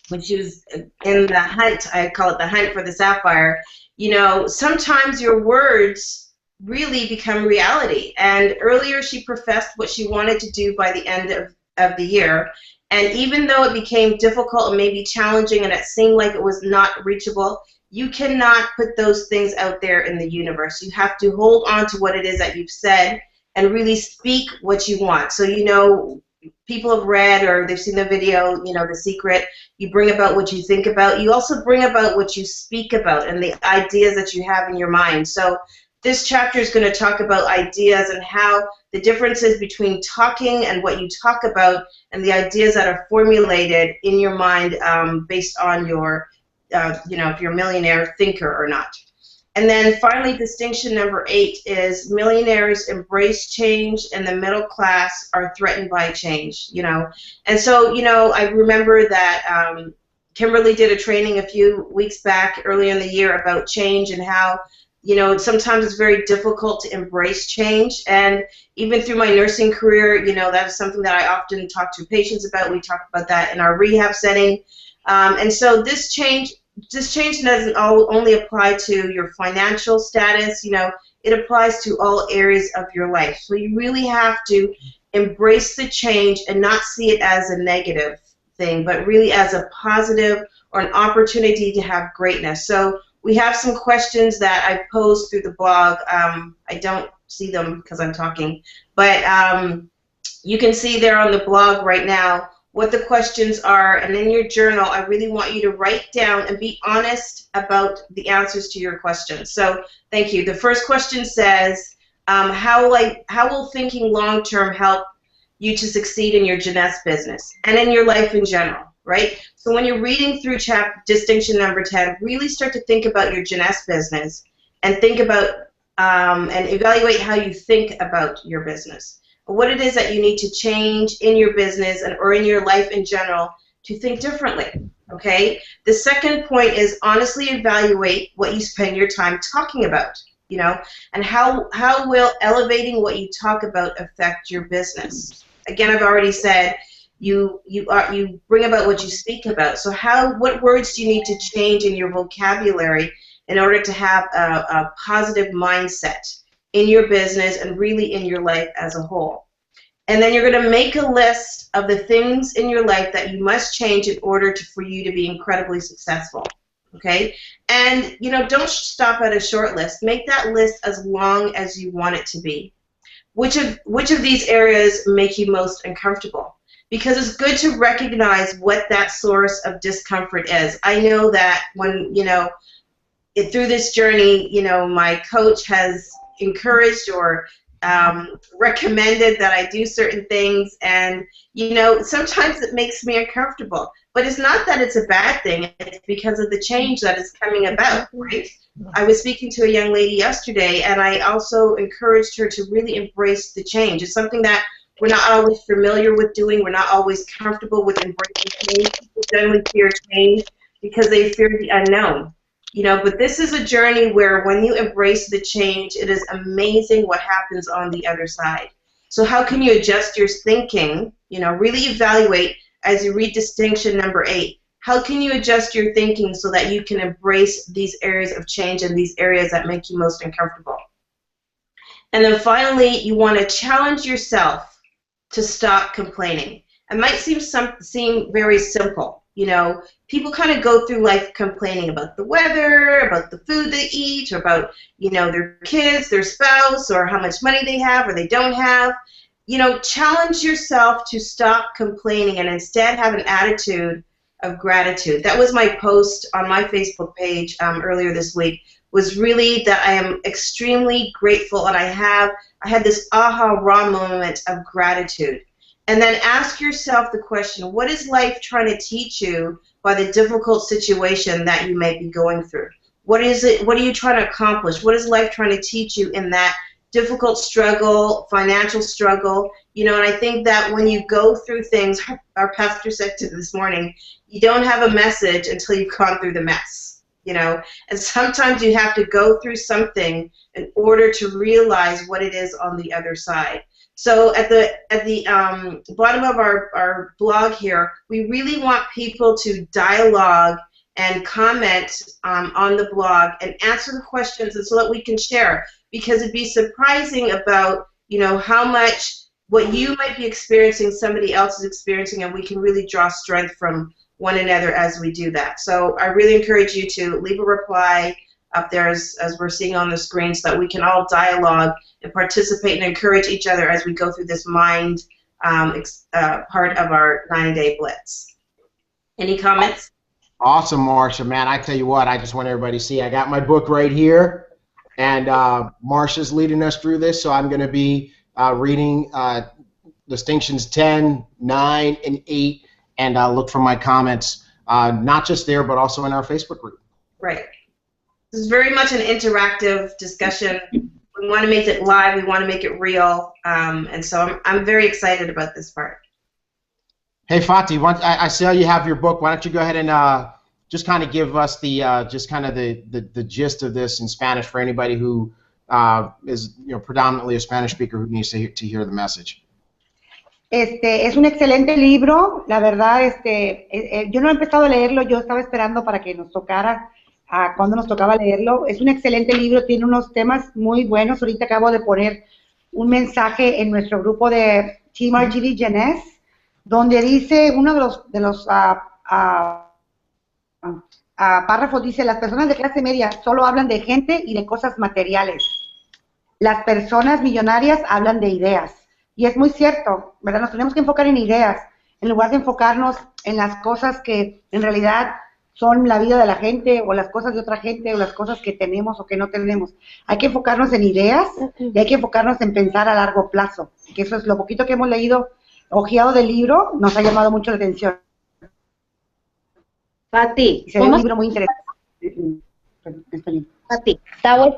when she was in the hunt, I call it the hunt for the sapphire, you know, sometimes your words really become reality. And earlier she professed what she wanted to do by the end of the year. And even though it became difficult and maybe challenging and it seemed like it was not reachable, you cannot put those things out there in the universe. You have to hold on to what it is that you've said and really speak what you want. So, you know, people have read or they've seen the video, you know, The Secret. You bring about what you think about. You also bring about what you speak about and the ideas that you have in your mind. So this chapter is going to talk about ideas and how the differences between talking and what you talk about and the ideas that are formulated in your mind based on your you know, if you're a millionaire thinker or not. And then finally, distinction number 8 is millionaires embrace change and the middle class are threatened by change, you know. And so, you know, I remember that Kimberly did a training a few weeks back earlier in the year about change and how, you know, sometimes it's very difficult to embrace change. And even through my nursing career, you know, that is something that I often talk to patients about. We talk about that in our rehab setting. And so this change doesn't only apply to your financial status, you know, it applies to all areas of your life. So you really have to embrace the change and not see it as a negative thing, but really as a positive or an opportunity to have greatness. So we have some questions that I posed through the blog. I don't see them because I'm talking, but you can see there on the blog right now what the questions are, and in your journal, I really want you to write down and be honest about the answers to your questions. So, thank you. The first question says, how will thinking long-term help you to succeed in your Jeunesse business and in your life in general, right? So when you're reading through distinction number 10, really start to think about your Jeunesse business and think about and evaluate how you think about your business. What it is that you need to change in your business and or in your life in general to think differently, okay? The second point is honestly evaluate what you spend your time talking about, you know, and how will elevating what you talk about affect your business? Again, I've already said you bring about what you speak about. So what words do you need to change in your vocabulary in order to have a positive mindset in your business and really in your life as a whole? And then you're going to make a list of the things in your life that you must change in order for you to be incredibly successful, okay? And, you know, don't stop at a short list. Make that list as long as you want it to be. Which of these areas make you most uncomfortable? Because it's good to recognize what that source of discomfort is. I know that when, you know, through this journey, you know, my coach has encouraged or recommended that I do certain things, and you know, sometimes it makes me uncomfortable, but it's not that it's a bad thing, it's because of the change that is coming about, right? I was speaking to a young lady yesterday, and I also encouraged her to really embrace the change. It's something that we're not always familiar with doing, we're not always comfortable with embracing change. People generally fear change because they fear the unknown. You know, but this is a journey where when you embrace the change, it is amazing what happens on the other side. So how can you adjust your thinking? Really evaluate as you read distinction number 8. How can you adjust your thinking so that you can embrace these areas of change and these areas that make you most uncomfortable? And then finally, you want to challenge yourself to stop complaining. It might seem very simple. People kind of go through life complaining about the weather, about the food they eat, or about, their kids, their spouse, or how much money they have or they don't have. Challenge yourself to stop complaining and instead have an attitude of gratitude. That was my post on my Facebook page earlier this week, was really that I am extremely grateful, and I had this aha raw moment of gratitude. And then ask yourself the question, what is life trying to teach you by the difficult situation that you may be going through? What is it? What are you trying to accomplish? What is life trying to teach you in that difficult struggle, financial struggle? And I think that when you go through things, our pastor said this morning, you don't have a message until you've gone through the mess. And sometimes you have to go through something in order to realize what it is on the other side. So at the bottom of our blog here, we really want people to dialogue and comment on the blog and answer the questions, and so that we can share, because it'd be surprising about how much what you might be experiencing somebody else is experiencing, and we can really draw strength from one another as we do that. So I really encourage you to leave a reply up there as we're seeing on the screen, so that we can all dialogue and participate and encourage each other as we go through this mind part of our 90-day blitz. Any comments? Awesome, Marsha. Man, I tell you what, I just want everybody to see. I got my book right here, and Marsha's leading us through this, so I'm going to be reading distinctions 10, 9, and 8, and look for my comments, not just there, but also in our Facebook group. Right. This is very much an interactive discussion. We want to make it live. We want to make it real. And so I'm very excited about this part. Hey, Fati, I see you have your book. Why don't you go ahead and just kind of give us the the gist of this in Spanish for anybody who is predominantly a Spanish speaker who needs to hear the message. Es un excelente libro, la verdad. Yo no he empezado a leerlo, yo estaba esperando para que nos tocara cuando nos tocaba leerlo. Es un excelente libro, tiene unos temas muy buenos. Ahorita acabo de poner un mensaje en nuestro grupo de Team RGV Jeunesse, donde dice, uno de los párrafos dice, las personas de clase media solo hablan de gente y de cosas materiales. Las personas millonarias hablan de ideas. Y es muy cierto, ¿verdad? Nos tenemos que enfocar en ideas, en lugar de enfocarnos en las cosas que en realidad son la vida de la gente, o las cosas de otra gente, o las cosas que tenemos o que no tenemos. Hay que enfocarnos en ideas y hay que enfocarnos en pensar a largo plazo. Que eso es lo poquito que hemos leído, ojeado del libro, nos ha llamado mucho la atención. Pati, Se ve un libro muy interesante. Pati, that was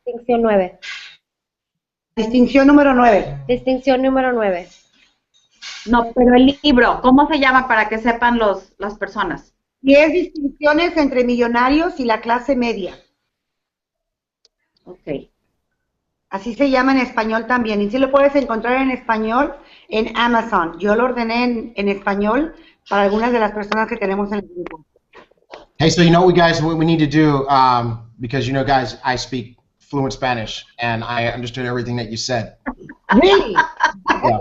distinción 9. Distinción número 9. Distinción número 9. No, pero el libro, ¿cómo se llama para que sepan las personas? 10 distinciones entre millonarios y la clase media. Ok. Así se llama en español también. Y sí lo puedes encontrar en español en Amazon. Yo lo ordené en español para algunas de las personas que tenemos en el grupo. Hey, so you know what we need to do, because guys, I speak fluent Spanish, and I understood everything that you said. Really? Yeah.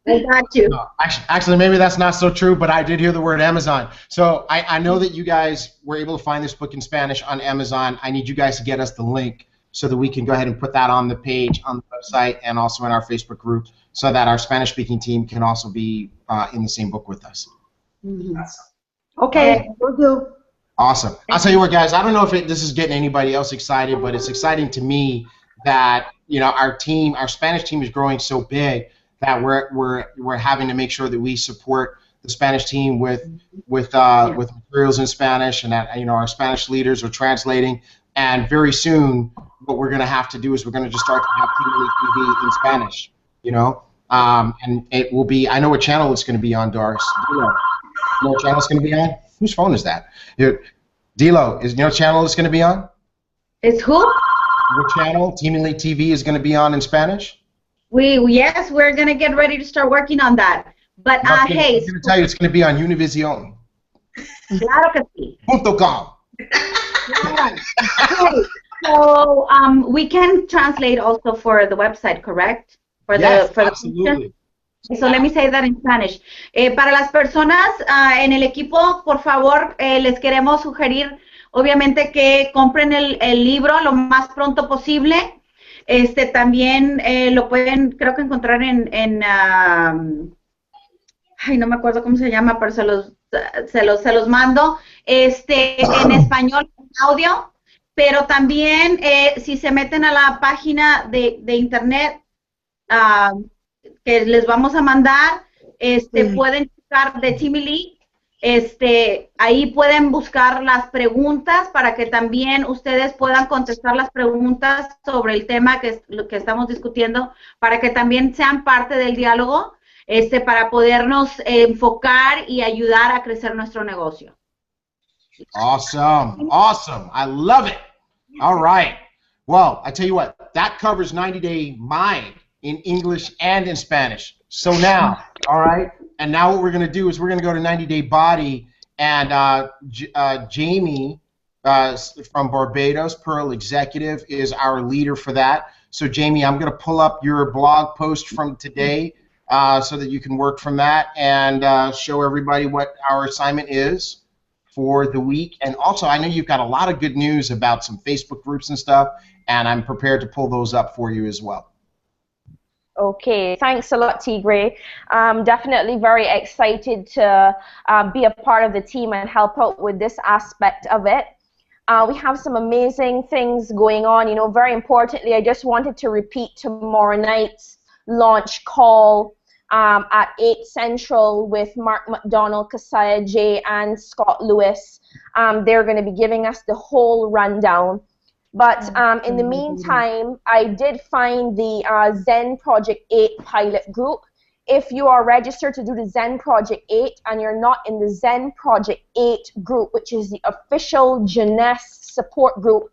I got you. No, actually, maybe that's not so true, but I did hear the word Amazon. So I know that you guys were able to find this book in Spanish on Amazon. I need you guys to get us the link so that we can go ahead and put that on the page, on the website, and also in our Facebook group, so that our Spanish-speaking team can also be in the same book with us. Mm-hmm. Okay, we'll do. Awesome. I'll tell you what, guys, I don't know if this is getting anybody else excited, but it's exciting to me that our Spanish team is growing so big that we're having to make sure that we support the Spanish team with materials in Spanish, and that our Spanish leaders are translating. And very soon, what we're going to have to do is we're going to just start to have TV in Spanish. And it will be. I know what channel it's going to be on, Doris. You know what channel it's going to be on? Whose phone is that? Dilo, is channel it's going to be on? It's who? your channel, Team Elite TV, is going to be on in Spanish? Yes, we're gonna get ready to start working on that. But hey, I'm going to tell you, it's going to be on Univision. claro que sí. .com. Okay, so we can translate also for the website, correct? Yes, absolutely. So let me say that in Spanish. Para las personas en el equipo, por favor, les queremos sugerir, obviamente, que compren el libro lo más pronto posible. También lo pueden, creo que encontrar en ay, no me acuerdo cómo se llama, pero se los mando, en español, en audio, pero también si se meten a la página de internet que les vamos a mandar, pueden buscar de Team Elite, ahí pueden buscar las preguntas para que también ustedes puedan contestar las preguntas sobre el tema que estamos discutiendo, para que también sean parte del diálogo, para podernos enfocar y ayudar a crecer nuestro negocio. Awesome. Awesome. I love it. All right. Well, I tell you what, that covers 90-Day Mind in English and in Spanish. So now, all right, and now what we're going to do is we're going to go to 90-Day Body, and Jamie from Barbados, Pearl Executive, is our leader for that. So Jamie, I'm going to pull up your blog post from today so that you can work from that and show everybody what our assignment is for the week. And also, I know you've got a lot of good news about some Facebook groups and stuff, and I'm prepared to pull those up for you as well. Okay, thanks a lot, T.Gray. Definitely very excited to be a part of the team and help out with this aspect of it. We have some amazing things going on. You know, very importantly, I just wanted to repeat tomorrow night's launch call at 8 Central with Mark McDonald, Keziah J, and Scott Lewis. They're going to be giving us the whole rundown. But in the meantime, I did find the Zen Project 8 pilot group. If you are registered to do the Zen Project 8 and you're not in the Zen Project 8 group, which is the official Jeunesse support group,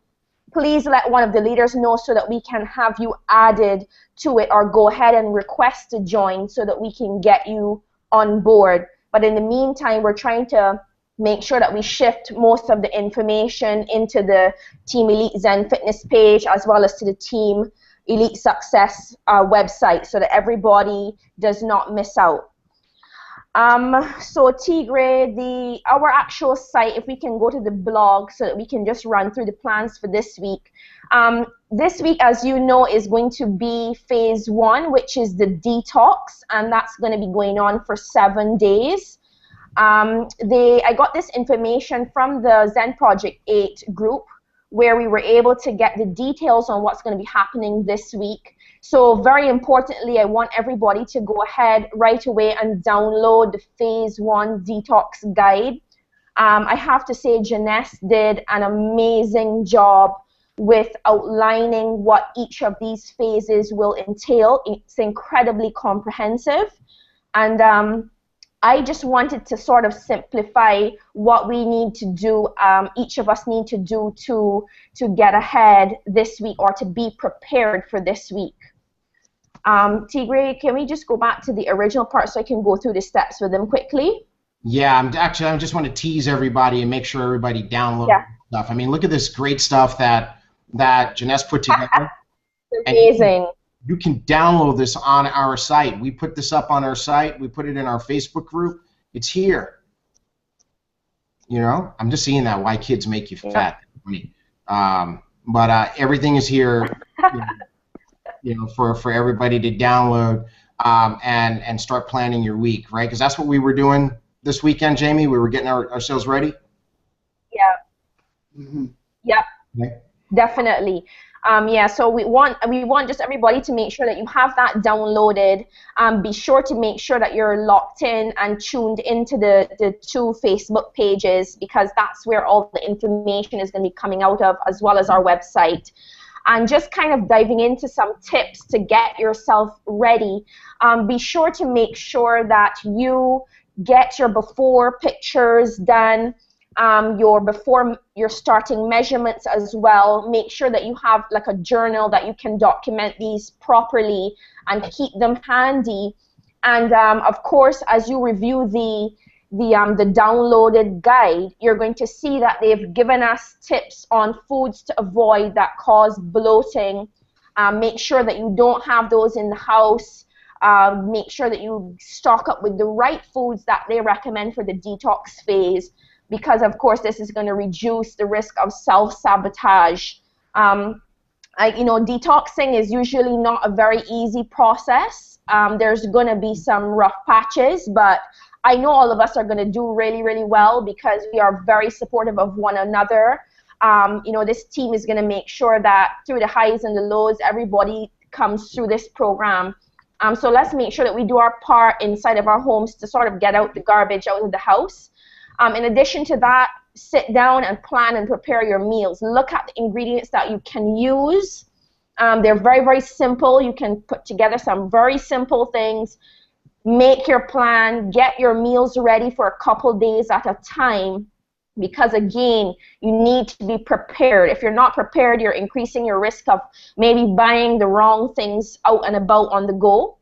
please let one of the leaders know so that we can have you added to it, or go ahead and request to join so that we can get you on board. But in the meantime, we're trying to make sure that we shift most of the information into the Team Elite Zen Fitness page, as well as to the Team Elite Success website, so that everybody does not miss out. So T.Gray, our actual site, if we can go to the blog so that we can just run through the plans for this week. This week, as you know, is going to be phase 1, which is the detox, and that's going to be going on for 7 days. I got this information from the Zen Project 8 group, where we were able to get the details on what's going to be happening this week. So very importantly, I want everybody to go ahead right away and download the phase 1 detox guide. I have to say, Jeunesse did an amazing job with outlining what each of these phases will entail. It's incredibly comprehensive, and I just wanted to sort of simplify what we need to do, each of us need to do to get ahead this week, or to be prepared for this week. T.Gray, can we just go back to the original part so I can go through the steps with them quickly? Yeah, I just want to tease everybody and make sure everybody downloads stuff. I mean, look at this great stuff that Jeunesse put together. Amazing. You can download this on our site. We put this up on our site. We put it in our Facebook group. It's here. You know, I'm just seeing that, why kids make you fat. But everything is here, you know, for everybody to download and start planning your week, right? Because that's what we were doing this weekend, Jamie. We were getting ourselves ready. Yeah. Mm-hmm. Yep. Okay. Definitely. Yeah, so we want just everybody to make sure that you have that downloaded. Be sure to make sure that you're locked in and tuned into the 2 Facebook pages, because that's where all the information is going to be coming out of, as well as our website. And just kind of diving into some tips to get yourself ready. Be sure to make sure that you get your before pictures done. your before your starting measurements as well. Make sure that you have like a journal that you can document these properly and keep them handy. And of course, as you review the downloaded guide, you're going to see that they've given us tips on foods to avoid that cause bloating. Make sure that you don't have those in the house. Make sure that you stock up with the right foods that they recommend for the detox phase, because of course this is going to reduce the risk of self-sabotage. Detoxing is usually not a very easy process. There's going to be some rough patches, but I know all of us are going to do really, really well because we are very supportive of one another. This team is going to make sure that through the highs and the lows, everybody comes through this program. So let's make sure that we do our part inside of our homes to sort of get out the garbage out of the house. In addition to that, sit down and plan and prepare your meals. Look at the ingredients that you can use. They're very, very simple. You can put together some very simple things. Make your plan. Get your meals ready for a couple days at a time, because again, you need to be prepared. If you're not prepared, you're increasing your risk of maybe buying the wrong things out and about on the go.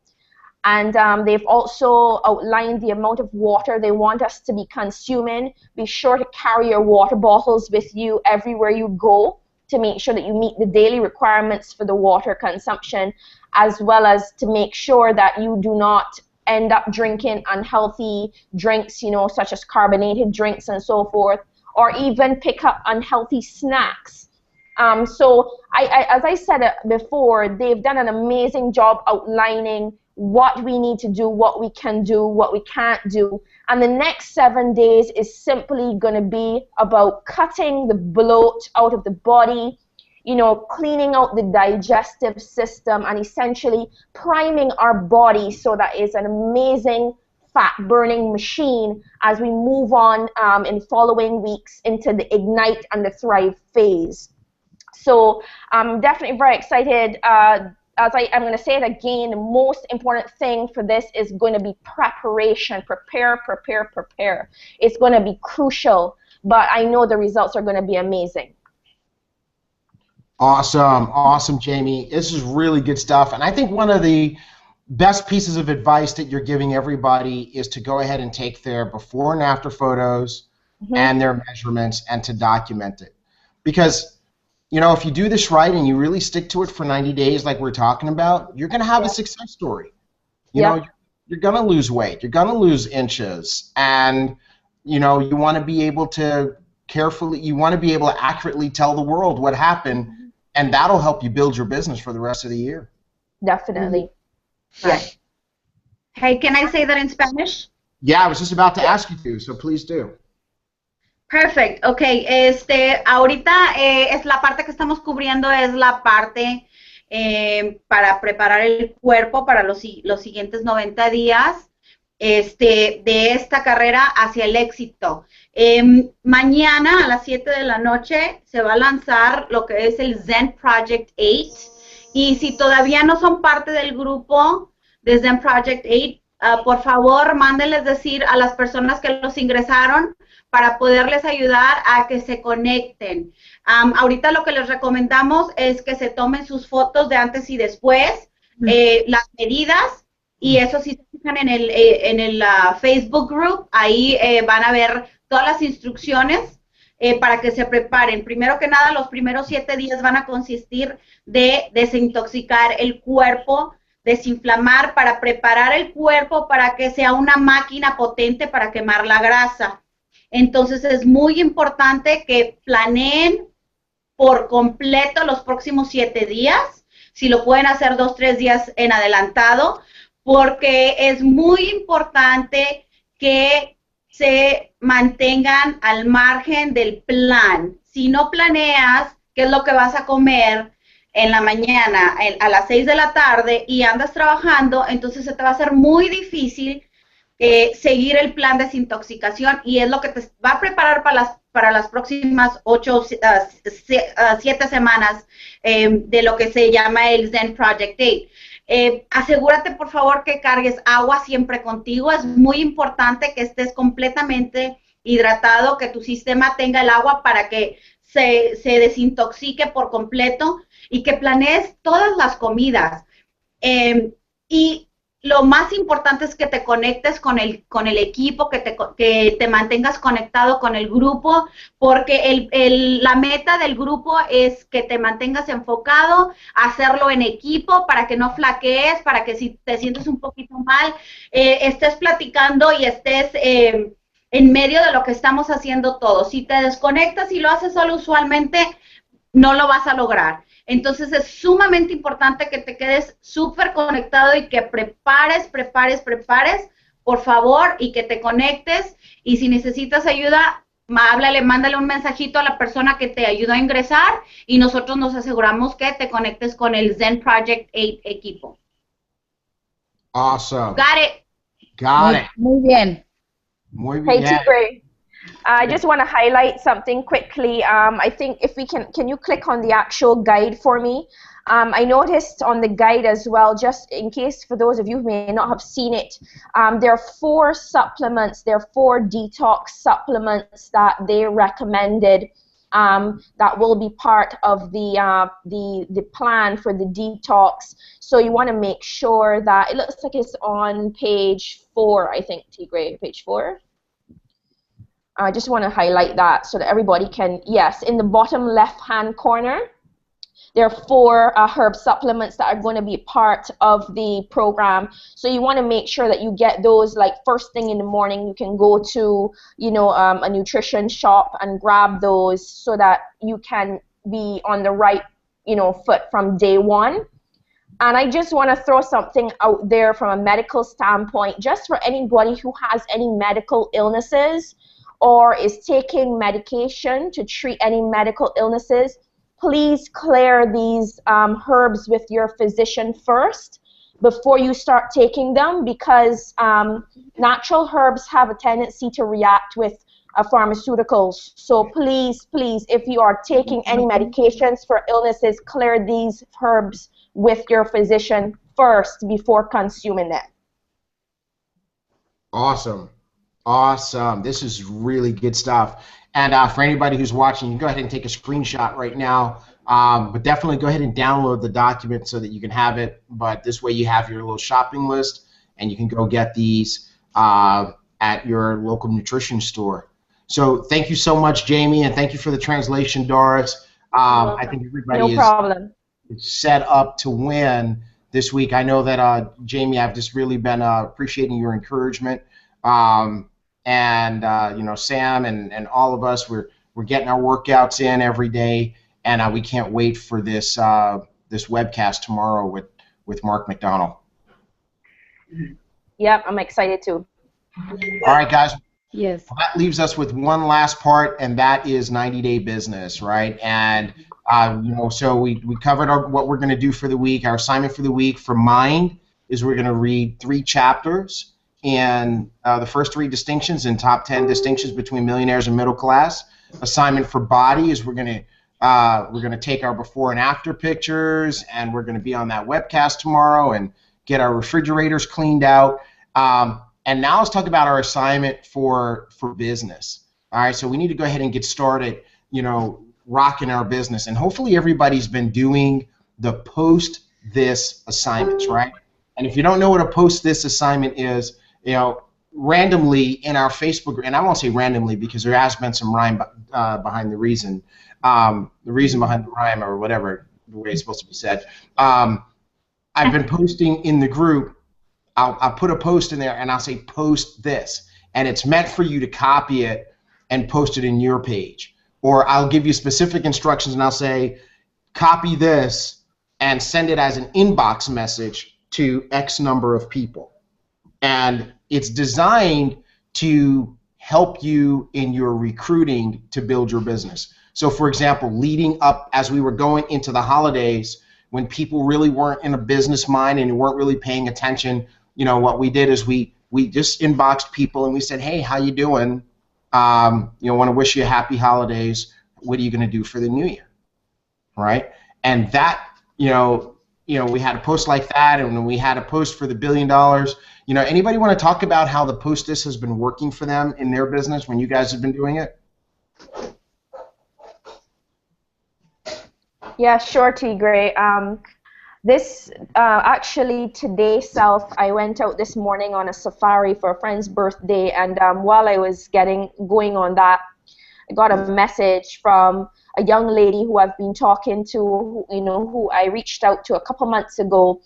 And they've also outlined the amount of water they want us to be consuming. Be sure to carry your water bottles with you everywhere you go to make sure that you meet the daily requirements for the water consumption, as well as to make sure that you do not end up drinking unhealthy drinks, such as carbonated drinks and so forth, or even pick up unhealthy snacks. So as I said before, they've done an amazing job outlining what we need to do, what we can do, what we can't do. And the next 7 days is simply going to be about cutting the bloat out of the body, cleaning out the digestive system, and essentially priming our body so that it's an amazing fat-burning machine as we move on in following weeks into the Ignite and the Thrive phase. So I'm definitely very excited. I'm going to say it again, the most important thing for this is going to be preparation. Prepare, prepare, prepare. It's going to be crucial, but I know the results are going to be amazing. Awesome, Jamie. This is really good stuff. And I think one of the best pieces of advice that you're giving everybody is to go ahead and take their before and after photos and their measurements and to document it. Because if you do this right and you really stick to it for 90 days like we're talking about, you're going to have a success story. You know, you're going to lose weight. You're going to lose inches. And, you want to be able to accurately tell the world what happened, and that'll help you build your business for the rest of the year. Definitely. Right. Hey, can I say that in Spanish? Yeah, I was just about to ask you to, so please do. Perfect, ok, ahorita es la parte que estamos cubriendo, es la parte para preparar el cuerpo para los siguientes 90 días de esta carrera hacia el éxito. Mañana a las 7 de la noche se va a lanzar lo que es el Zen Project 8, y si todavía no son parte del grupo de Zen Project 8, por favor mándenles decir a las personas que los ingresaron para poderles ayudar a que se conecten. Ahorita lo que les recomendamos es que se tomen sus fotos de antes y después, las medidas, y eso si se fijan en el Facebook group, ahí van a ver todas las instrucciones para que se preparen. Primero que nada, los primeros 7 días van a consistir de desintoxicar el cuerpo, desinflamar, para preparar el cuerpo para que sea una máquina potente para quemar la grasa. Entonces es muy importante que planeen por completo los próximos 7 días, si lo pueden hacer 2 o 3 días en adelantado, porque es muy importante que se mantengan al margen del plan. Si no planeas qué es lo que vas a comer en la mañana a las 6 de la tarde y andas trabajando, entonces se te va a hacer muy difícil seguir el plan de desintoxicación, y es lo que te va a preparar para las próximas 7 semanas de lo que se llama el Zen Project 8. Asegúrate por favor que cargues agua siempre contigo. Es muy importante que estés completamente hidratado, que tu sistema tenga el agua para que se desintoxique por completo y que planees todas las comidas. Y lo más importante es que te conectes con el equipo, que te mantengas conectado con el grupo, porque la meta del grupo es que te mantengas enfocado, hacerlo en equipo para que no flaquees, para que si te sientes un poquito mal, estés platicando y estés en medio de lo que estamos haciendo todos. Si te desconectas y lo haces solo usualmente, no lo vas a lograr. Entonces es sumamente importante que te quedes súper conectado y que prepares, por favor, y que te conectes. Y si necesitas ayuda, háblale, mándale un mensajito a la persona que te ayudó a ingresar y nosotros nos aseguramos que te conectes con el Zen Project 8 equipo. Awesome. Got it. Got it. Muy bien. Muy bien. Hey, T.Gray. I just want to highlight something quickly. I think if we can you click on the actual guide for me? I noticed on the guide as well, just in case for those of you who may not have seen it, there are 4 supplements, there are 4 detox supplements that they recommended that will be part of the plan for the detox. So you want to make sure that, it looks like it's on page 4, I think, T.Gray, page 4. I just want to highlight that so that everybody can, yes, in the bottom left-hand corner, there are 4 herb supplements that are going to be part of the program. So you want to make sure that you get those like first thing in the morning. You can go to, you know, a nutrition shop and grab those so that you can be on the right, you know, foot from day one. And I just want to throw something out there from a medical standpoint, just for anybody who has any medical illnesses or is taking medication to treat any medical illnesses, please clear these herbs with your physician first before you start taking them, because natural herbs have a tendency to react with pharmaceuticals. So please, please, if you are taking any medications for illnesses, clear these herbs with your physician first before consuming them. Awesome. Awesome. This is really good stuff. And for anybody who's watching, you can go ahead and take a screenshot right now. But definitely go ahead and download the document so that you can have it. But this way you have your little shopping list, and you can go get these at your local nutrition store. So thank you so much, Jamie, and thank you for the translation, Doris. I think everybody is set up to win this week. I know that, Jamie, I've just really been appreciating your encouragement. And you know, Sam and all of us, we're getting our workouts in every day, and we can't wait for this this webcast tomorrow with Mark McDonald. Yep, I'm excited too. All right, guys. Yes. Well, that leaves us with one last part, and that is 90-day business, right? And you know, so we covered what we're going to do for the week. Our assignment for the week for mind is we're going to read 3 chapters. And the first 3 distinctions and top 10 distinctions between millionaires and middle class. Assignment for body is we're gonna take our before and after pictures, and we're gonna be on that webcast tomorrow and get our refrigerators cleaned out. And now let's talk about our assignment for business. All right, so we need to go ahead and get started, you know, rocking our business. And hopefully everybody's been doing the post this assignments, right? And if you don't know what a post this assignment is, you know, randomly in our Facebook, and I won't say randomly because there has been some rhyme behind the reason behind the rhyme, or whatever the way it's supposed to be said. I've been posting in the group. I'll put a post in there and I'll say post this, and it's meant for you to copy it and post it in your page. Or I'll give you specific instructions and I'll say copy this and send it as an inbox message to X number of people. And it's designed to help you in your recruiting to build your business. So for example, leading up as we were going into the holidays, when people really weren't in a business mind and weren't really paying attention, you know, what we did is we just inboxed people and we said, hey, how you doing? You know, want to wish you a happy holidays. What are you going to do for the new year? Right? And that, you know, you know, we had a post like that, and we had a post for the $1 billion. You know, anybody want to talk about how the Post-this has been working for them in their business when you guys have been doing it? Yeah, sure, T.Gray. This actually today self, I went out this morning on a safari for a friend's birthday, and while I was going on that, I got a message from a young lady who I've been talking to, you know, who I reached out to a couple months ago,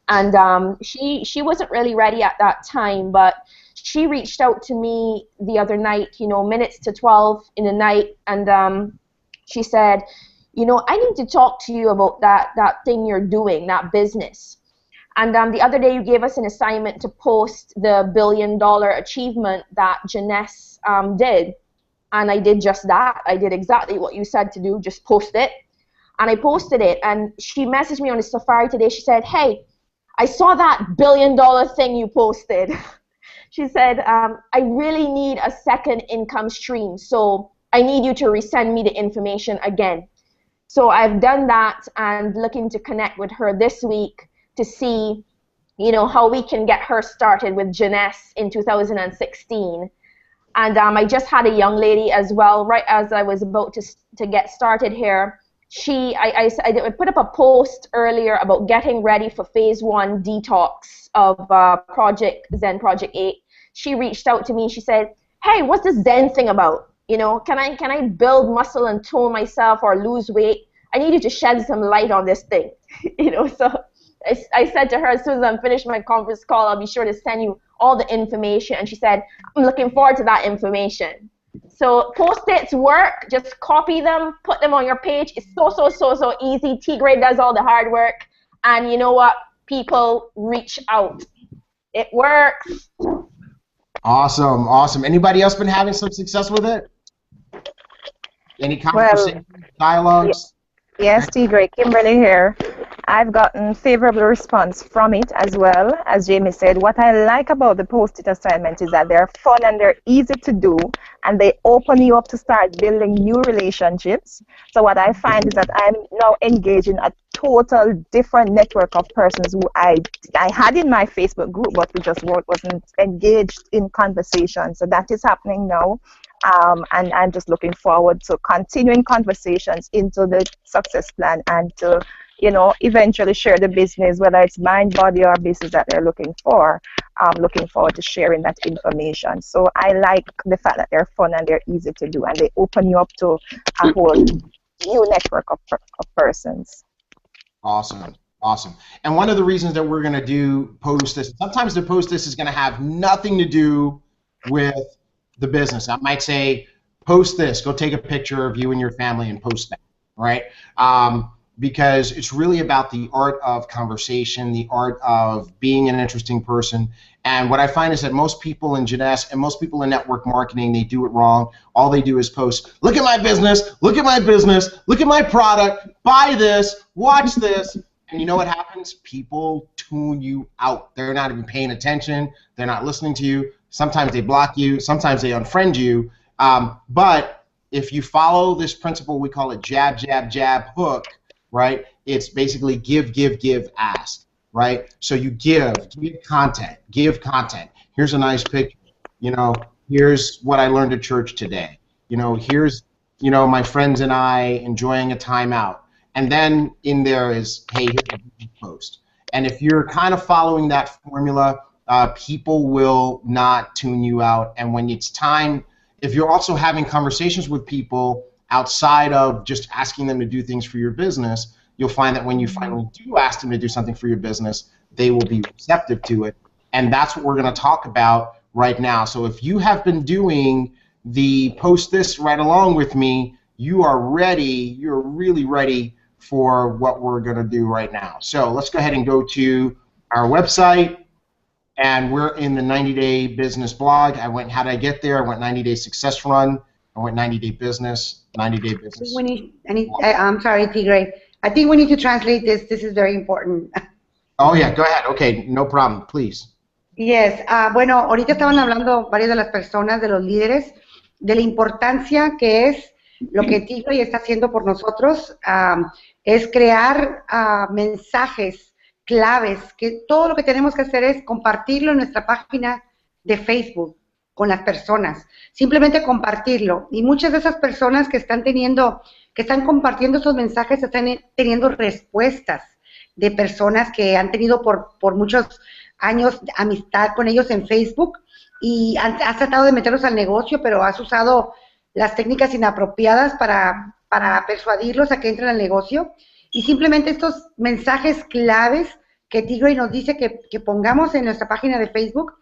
and she wasn't really ready at that time, but she reached out to me the other night, you know, minutes to 12 in the night, and she said, you know, I need to talk to you about that thing you're doing, that business. And the other day you gave us an assignment to post the $1 billion achievement that Janess did. And I did just that. I did exactly what you said to do, just post it. And I posted it. And she messaged me on the safari today. She said, hey, I saw that $1 billion thing you posted. She said, I really need a second income stream. So I need you to resend me the information again. So I've done that and looking to connect with her this week to see, you know, how we can get her started with Janess in 2016. And I just had a young lady as well, right as I was about to get started here. I put up a post earlier about getting ready for phase 1 detox of Zen Project 8. She reached out to me. She said, hey, what's this Zen thing about? You know, can I build muscle and tone myself or lose weight? I need you to shed some light on this thing. You know, so I said to her, as soon as I'm finished my conference call, I'll be sure to send you all the information. And she said, I'm looking forward to that information. So Post-its work. Just copy them, put them on your page. It's so easy. T.Gray does all the hard work. And you know what? People reach out. It works. Awesome, awesome. Anybody else been having some success with it? Any conversations, dialogues? Yes, T.Gray, Kimberly here. I've gotten favorable response from it as well. As Jamie said, what I like about the Post-it assignment is that they're fun and they're easy to do, and they open you up to start building new relationships. So what I find is that I'm now engaging a total different network of persons who I had in my Facebook group, but we just wasn't engaged in conversation. So that is happening now. And I'm just looking forward to continuing conversations into the success plan and to, you know, eventually share the business, whether it's mind, body, or business that they're looking for. I'm looking forward to sharing that information. So I like the fact that they're fun and they're easy to do, and they open you up to a whole new network of persons. Awesome, awesome. And one of the reasons that we're going to do Post-this, sometimes the Post-this is going to have nothing to do with the business. I might say, post this, go take a picture of you and your family and post that, right? Because it's really about the art of conversation, the art of being an interesting person. And what I find is that most people in Janess and most people in network marketing, they do it wrong. All they do is post, look at my business, look at my business, look at my product, buy this, watch this. And you know what happens? People tune you out. They're not even paying attention. They're not listening to you. Sometimes they block you. Sometimes they unfriend you. But if you follow this principle, we call it jab, jab, jab, hook, right? It's basically give, give, give, ask, right? So you give content, give content. Here's a nice picture. You know, here's what I learned at church today. You know, here's, you know, my friends and I enjoying a time out. And then in there is, hey, here's a post. And if you're kind of following that formula, people will not tune you out. And when it's time, if you're also having conversations with people outside of just asking them to do things for your business, you'll find that when you finally do ask them to do something for your business, they will be receptive to it. And that's what we're going to talk about right now. So if you have been doing the Post-this right along with me, you are ready, you're really ready for what we're going to do right now. So let's go ahead and go to our website. And we're in the 90-day business blog. How did I get there? I went 90-day success run. I went 90-day business, 90-day business. I'm sorry, T.Gray. I think we need to translate this. This is very important. Oh, yeah, go ahead. Okay, no problem, please. Yes. Bueno, ahorita estaban hablando varias de las personas, de los líderes, de la importancia que es lo que T.Gray está haciendo por nosotros, es crear mensajes claves, que todo lo que tenemos que hacer es compartirlo en nuestra página de Facebook con las personas, simplemente compartirlo. Y muchas de esas personas que están compartiendo esos mensajes están teniendo respuestas de personas que han tenido por muchos años amistad con ellos en Facebook y has tratado de meterlos al negocio, pero has usado las técnicas inapropiadas para persuadirlos a que entren al negocio. Y simplemente estos mensajes claves que T.Gray nos dice que pongamos en nuestra página de Facebook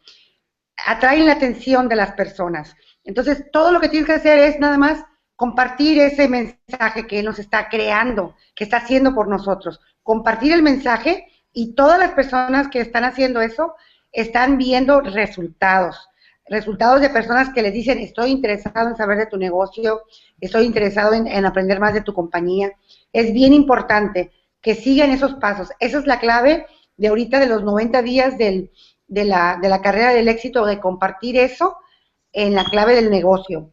atraen la atención de las personas. Entonces, todo lo que tienes que hacer es nada más compartir ese mensaje que él nos está creando, que está haciendo por nosotros. Compartir el mensaje y todas las personas que están haciendo eso están viendo resultados de personas que les dicen, estoy interesado en saber de tu negocio, estoy interesado en aprender más de tu compañía. Es bien importante que sigan esos pasos. Esa es la clave de ahorita de los 90 días de la carrera del éxito, de compartir eso en la clave del negocio.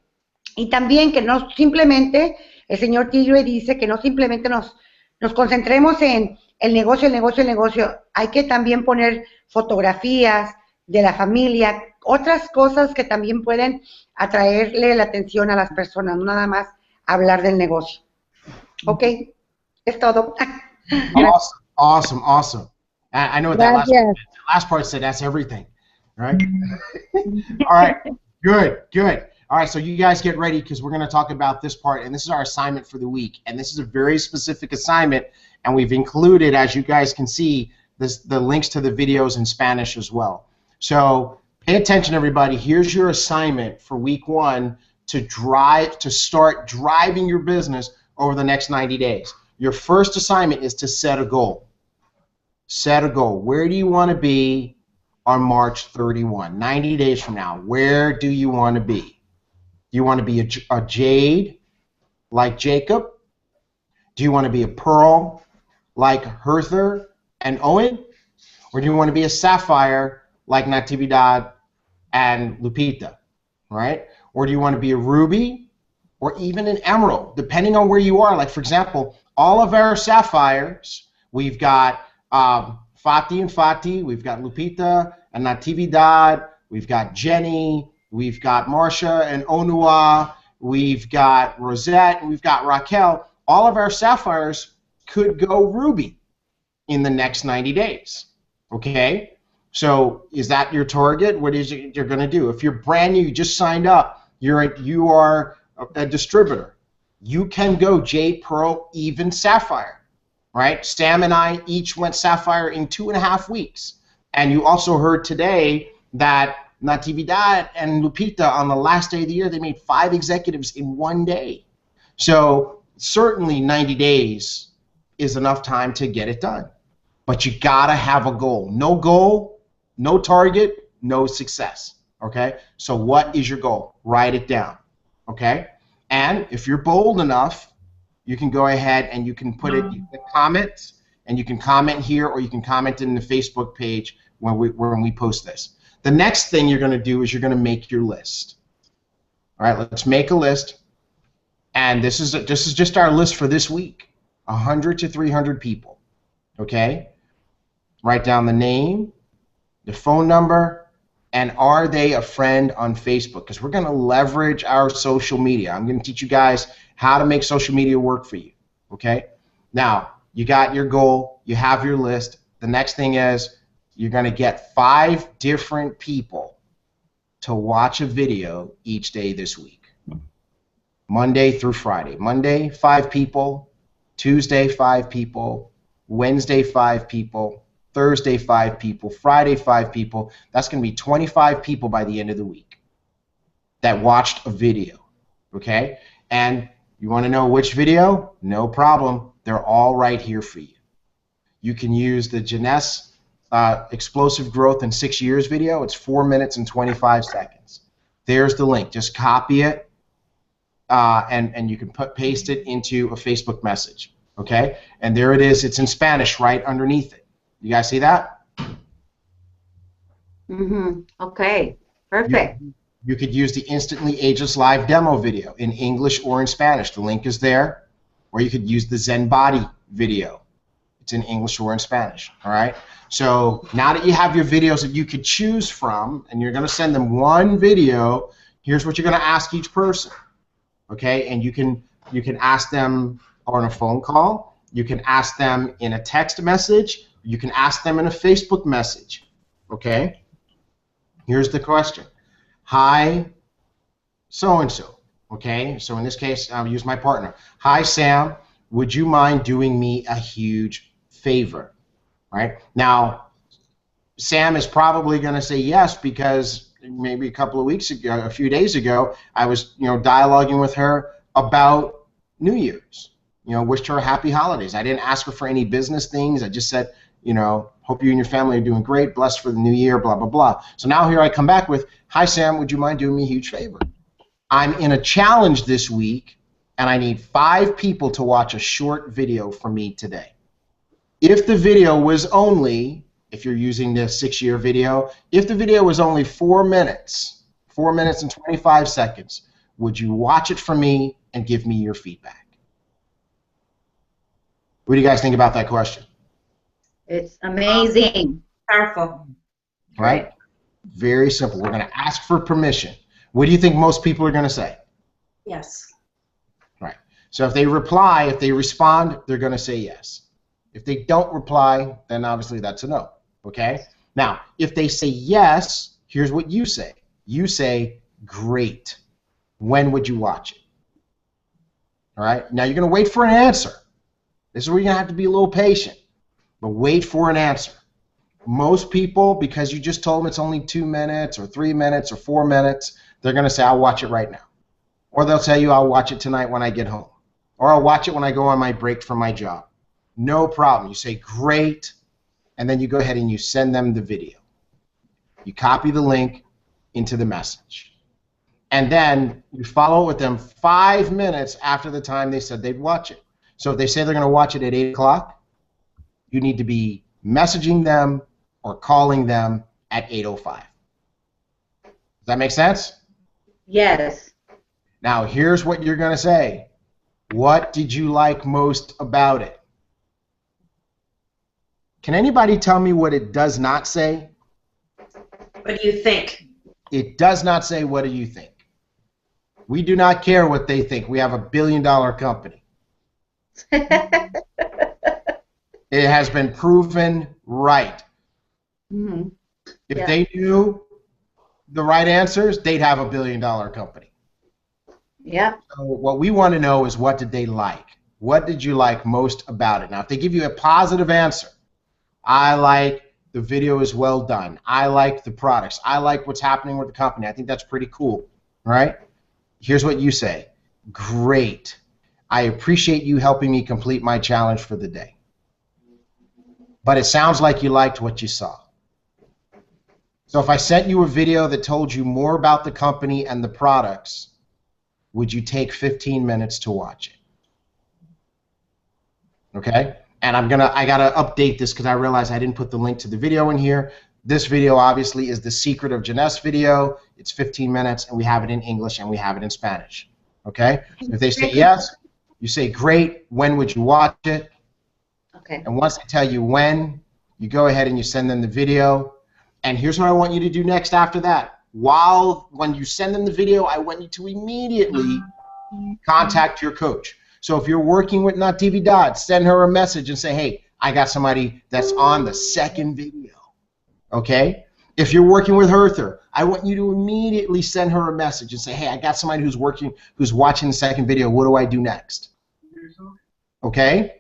Y también que no simplemente, el señor T.Gray dice que no simplemente nos concentremos en el negocio. Hay que también poner fotografías de la familia, otras cosas que también pueden atraerle la atención a las personas, no nada más hablar del negocio. Ok, es todo. Awesome. I know what that last part said. That's everything, right? All right, good. All right, so you guys get ready because we're going to talk about this part, and this is our assignment for the week. And this is a very specific assignment, and we've included, as you guys can see, the links to the videos in Spanish as well. So pay attention, everybody. Here's your assignment for week 1 to start driving your business over the next 90 days. Your first assignment is to set a goal. Set a goal. Where do you want to be on March 31, 90 days from now? Where do you want to be? Do you want to be a jade like Jacob? Do you want to be a pearl like Herther and Owen? Or do you want to be a sapphire like Natividad and Lupita, right? Or do you want to be a ruby or even an emerald, depending on where you are? Like, for example, all of our sapphires, we've got Fati and Fati, we've got Lupita and Natividad, we've got Jenny, we've got Marcia and Onua, we've got Rosette, and we've got Raquel. All of our sapphires could go ruby in the next 90 days, okay? So is that your target? What is it you're going to do? If you're brand new, you just signed up, you are a distributor, you can go jade, pearl, even sapphire, right? Sam and I each went sapphire in 2.5 weeks. And you also heard today that Natividad and Lupita, on the last day of the year, they made 5 executives in 1 day. So certainly 90 days is enough time to get it done. But you gotta have a goal. No goal, no target, no success, okay? So what is your goal? Write it down, okay? And if you're bold enough, you can go ahead and you can put it, you can comment, and you can comment here, or you can comment in the Facebook page when we post this. The next thing you're going to do is you're going to make your list. All right, let's make a list. And this is just our list for this week. 100 to 300 people, okay? Write down the name, the phone number, and are they a friend on Facebook? Because we're going to leverage our social media. I'm going to teach you guys how to make social media work for you, okay? Now, you got your goal, you have your list. The next thing is you're going to get 5 different people to watch a video each day this week, Monday through Friday. Monday, 5 people. Tuesday, 5 people. Wednesday, 5 people. Thursday, 5 people. Friday, 5 people. That's going to be 25 people by the end of the week that watched a video, okay? And you want to know which video? No problem. They're all right here for you. You can use the Jeunesse Explosive Growth in 6 Years video. It's 4 minutes and 25 seconds. There's the link. Just copy it, and you can paste it into a Facebook message, okay? And there it is. It's in Spanish right underneath it. You guys see that? Okay, perfect. You could use the Instantly Ageless Live demo video in English or in Spanish. The link is there. Or you could use the Zen Body video. It's in English or in Spanish, all right? So now that you have your videos that you could choose from, and you're going to send them one video, here's what you're going to ask each person, okay? And you can ask them on a phone call, you can ask them in a text message, you can ask them in a Facebook message, okay? Here's the question. Hi, so-and-so, okay? So in this case, I'll use my partner. Hi, Sam, would you mind doing me a huge favor? Right? Now, Sam is probably going to say yes because maybe a couple of weeks ago, a few days ago, I was, dialoguing with her about New Year's. Wished her happy holidays. I didn't ask her for any business things. I just said, hope you and your family are doing great, blessed for the new year, blah, blah, blah. So now here I come back with, hi, Sam, would you mind doing me a huge favor? I'm in a challenge this week, and I need 5 people to watch a short video from me today. If the video was only, if you're using the 6-year video, if the video was only 4 minutes, 4 minutes and 25 seconds, would you watch it for me and give me your feedback? What do you guys think about that question? It's amazing. Powerful. Right? Very simple. We're going to ask for permission. What do you think most people are going to say? Yes. Right. So if they reply, if they respond, they're going to say yes. If they don't reply, then obviously that's a no, okay? Now, if they say yes, here's what you say. You say, great. When would you watch it? All right? Now, you're going to wait for an answer. This is where you're going to have to be a little patient, but wait for an answer. Most people, because you just told them it's only 2 minutes or 3 minutes or 4 minutes, they're going to say, I'll watch it right now. Or they'll tell you, I'll watch it tonight when I get home. Or I'll watch it when I go on my break from my job. No problem. You say, great, and then you go ahead and you send them the video. You copy the link into the message. And then you follow it with them 5 minutes after the time they said they'd watch it. So if they say they're going to watch it at 8 o'clock, you need to be messaging them or calling them at 8:05. Does that make sense? Yes. Now, here's what you're going to say. What did you like most about it? Can anybody tell me what it does not say? What do you think? It does not say, what do you think? We do not care what they think. We have $1 billion company. It has been proven right. Mm-hmm. If they knew the right answers, they'd have $1 billion company. Yeah. So what we want to know is, what did they like? What did you like most about it? Now, if they give you a positive answer, I like the video is well done. I like the products. I like what's happening with the company. I think that's pretty cool, right? Here's what you say. Great. I appreciate you helping me complete my challenge for the day. But it sounds like you liked what you saw. So if I sent you a video that told you more about the company and the products, would you take 15 minutes to watch it? Okay? And I gotta update this because I realized I didn't put the link to the video in here. This video obviously is the Secret of Jeunesse video. It's 15 minutes, and we have it in English and we have it in Spanish. Okay? So if they say yes, you say great. When would you watch it? Okay. And once they tell you when, you go ahead and you send them the video. And here's what I want you to do next after that. When you send them the video, I want you to immediately contact your coach. So if you're working with Natividad, send her a message and say, hey, I got somebody that's on the second video. Okay? If you're working with Herther, I want you to immediately send her a message and say, hey, I got somebody who's watching the second video. What do I do next? Okay?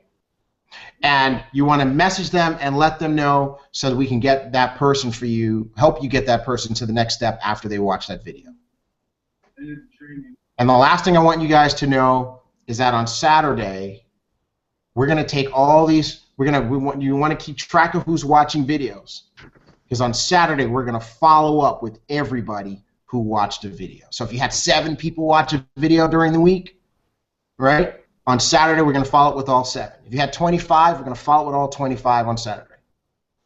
And you want to message them and let them know so that we can get that person for you, help you get that person to the next step after they watch that video. And the last thing I want you guys to know is that on Saturday, we're going to take all these, you want to keep track of who's watching videos. Because on Saturday, we're going to follow up with everybody who watched a video. So if you had 7 people watch a video during the week, right? On Saturday, we're going to follow up with all 7. If you had 25, we're going to follow up with all 25 on Saturday.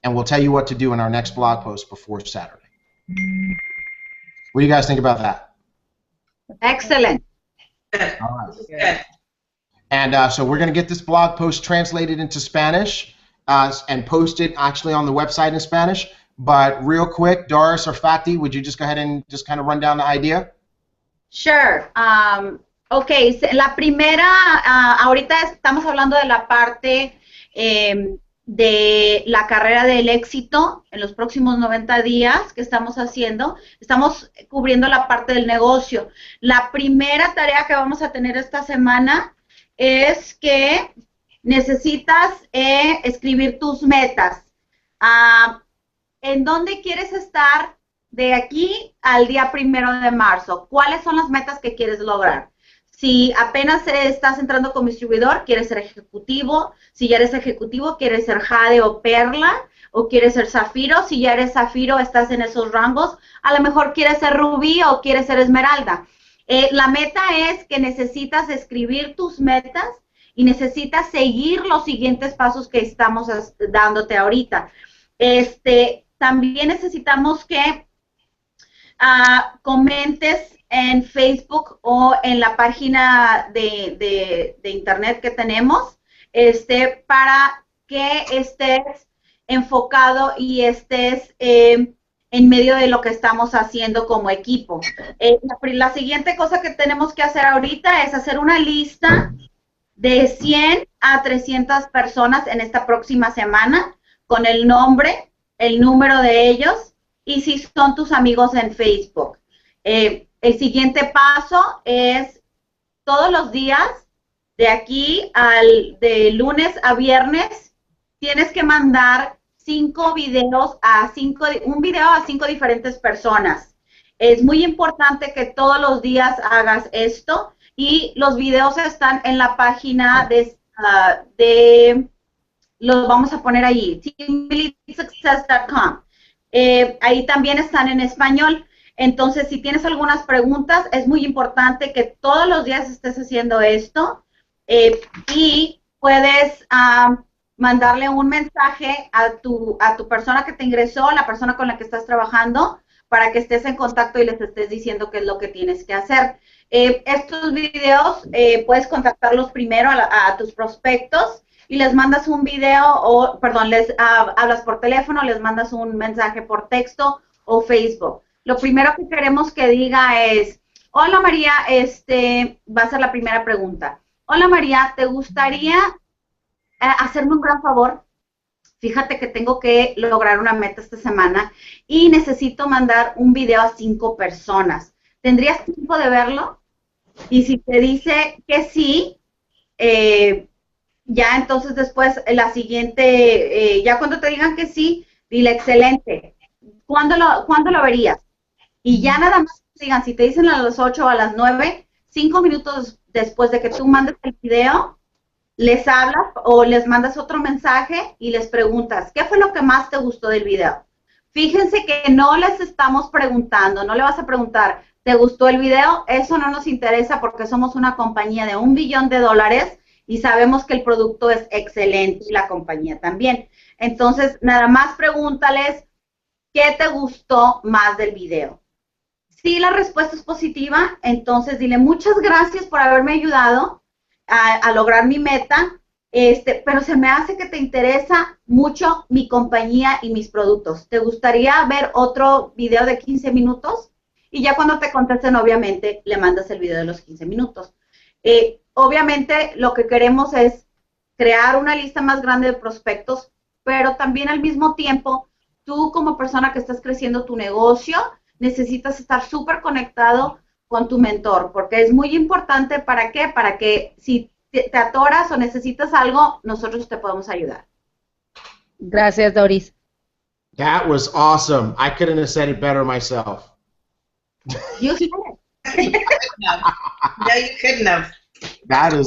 And we'll tell you what to do in our next blog post before Saturday. What do you guys think about that? Excellent. Good. All right. Good. And so we're going to get this blog post translated into Spanish, and post it actually on the website in Spanish. But real quick, Doris or Fati, would you just go ahead and just kind of run down the idea? Sure. Ok, la primera, ahorita estamos hablando de la parte de la carrera del éxito en los próximos 90 días que estamos haciendo. Estamos cubriendo la parte del negocio. La primera tarea que vamos a tener esta semana es que necesitas escribir tus metas. ¿En dónde quieres estar de aquí al día 1 de marzo? ¿Cuáles son las metas que quieres lograr? Si apenas estás entrando como distribuidor, quieres ser ejecutivo. Si ya eres ejecutivo, quieres ser jade o perla, o quieres ser zafiro. Si ya eres zafiro, estás en esos rangos. A lo mejor quieres ser rubí o quieres ser esmeralda. La meta es que necesitas escribir tus metas y necesitas seguir los siguientes pasos que estamos dándote ahorita. También necesitamos que comentes en Facebook o en la página de internet que tenemos, para que estés enfocado y estés en medio de lo que estamos haciendo como equipo. La siguiente cosa que tenemos que hacer ahorita es hacer una lista de 100 a 300 personas en esta próxima semana, con el nombre, el número de ellos y si son tus amigos en Facebook. El siguiente paso es todos los días, de aquí de lunes a viernes, tienes que mandar un video a 5 diferentes personas. Es muy importante que todos los días hagas esto y los videos están en la página los vamos a poner ahí, teamleadsuccess.com. Ahí también están en español. Entonces, si tienes algunas preguntas, es muy importante que todos los días estés haciendo esto y puedes mandarle un mensaje a tu persona que te ingresó, la persona con la que estás trabajando, para que estés en contacto y les estés diciendo qué es lo que tienes que hacer. Estos videos puedes contactarlos primero a tus prospectos y les mandas un video, les hablas por teléfono, les mandas un mensaje por texto o Facebook. Lo primero que queremos que diga es, hola María, va a ser la primera pregunta. Hola María, ¿te gustaría hacerme un gran favor? Fíjate que tengo que lograr una meta esta semana y necesito mandar un video a 5 personas. ¿Tendrías tiempo de verlo? Y si te dice que sí, ya entonces después la siguiente, ya cuando te digan que sí, dile excelente. ¿Cuándo lo verías? Y ya nada más digan, si te dicen a las 8 o a las 9, 5 minutos después de que tú mandes el video, les hablas o les mandas otro mensaje y les preguntas, ¿qué fue lo que más te gustó del video? Fíjense que no les estamos preguntando, no le vas a preguntar, ¿te gustó el video? Eso no nos interesa porque somos una compañía de $1 billón y sabemos que el producto es excelente y la compañía también. Entonces, nada más pregúntales, ¿qué te gustó más del video? Si la respuesta es positiva, entonces dile muchas gracias por haberme ayudado a lograr mi meta, pero se me hace que te interesa mucho mi compañía y mis productos. ¿Te gustaría ver otro video de 15 minutos? Y ya cuando te contesten, obviamente, le mandas el video de los 15 minutos. Obviamente, lo que queremos es crear una lista más grande de prospectos, pero también al mismo tiempo, tú como persona que estás creciendo tu negocio, necesitas estar súper conectado con tu mentor, porque es muy importante, ¿para qué? Para que si te atoras o necesitas algo, nosotros te podemos ayudar. Gracias, Doris. That was awesome. I couldn't have said it better myself. You said it. No, you couldn't have.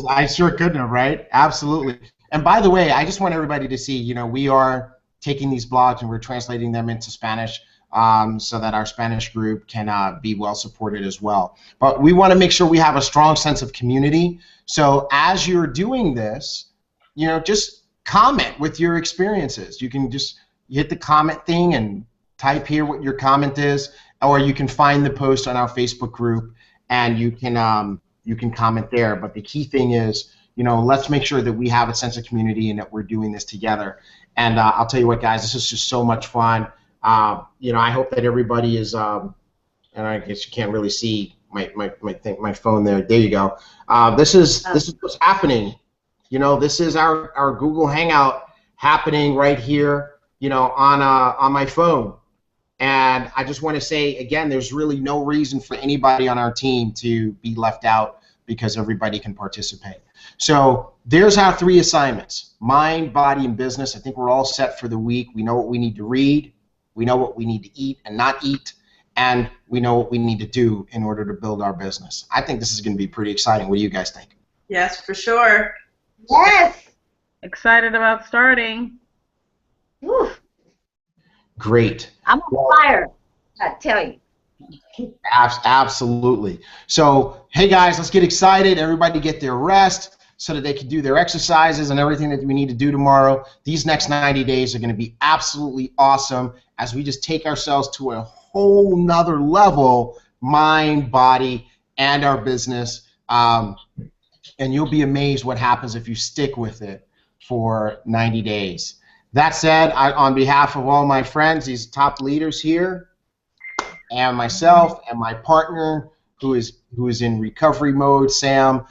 I sure couldn't have, right? Absolutely. And by the way, I just want everybody to see, we are taking these blogs and we're translating them into Spanish so that our Spanish group can be well supported as well. But we want to make sure we have a strong sense of community. So as you're doing this, just comment with your experiences. You can just hit the comment thing and type here what your comment is, or you can find the post on our Facebook group and you can comment there. But the key thing is, let's make sure that we have a sense of community and that we're doing this together. And I'll tell you what, guys, this is just so much fun. You know, I hope that everybody is, and I guess you can't really see my phone there. There you go. This is what's happening. You know, this is our Google Hangout happening right here, you know, on my phone. And I just want to say, again, there's really no reason for anybody on our team to be left out because everybody can participate. So there's our 3 assignments: mind, body, and business. I think we're all set for the week. We know what we need to read. We know what we need to eat and not eat. And we know what we need to do in order to build our business. I think this is going to be pretty exciting. What do you guys think? Yes, for sure. Yes. Excited about starting. Woo. Great. I'm on fire, I tell you. Absolutely. So, hey guys, let's get excited. Everybody get their rest so that they can do their exercises and everything that we need to do tomorrow. These next 90 days are going to be absolutely awesome as we just take ourselves to a whole nother level, mind, body, and our business. And you'll be amazed what happens if you stick with it for 90 days. That said, on behalf of all my friends, these top leaders here, and myself and my partner who is in recovery mode, Sam,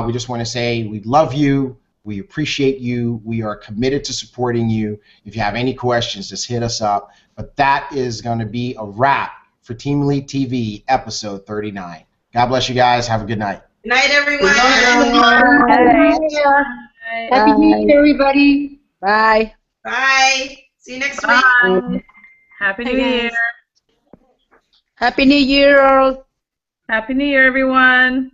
we just want to say we love you, we appreciate you, we are committed to supporting you. If you have any questions, just hit us up. But that is going to be a wrap for Team Elite TV episode 39. God bless you guys. Have a good night. Good night, everyone. Happy New Year, everybody. Bye. Bye. See you next week. Bye. Happy New Year. Happy New Year, all. Happy New Year, everyone.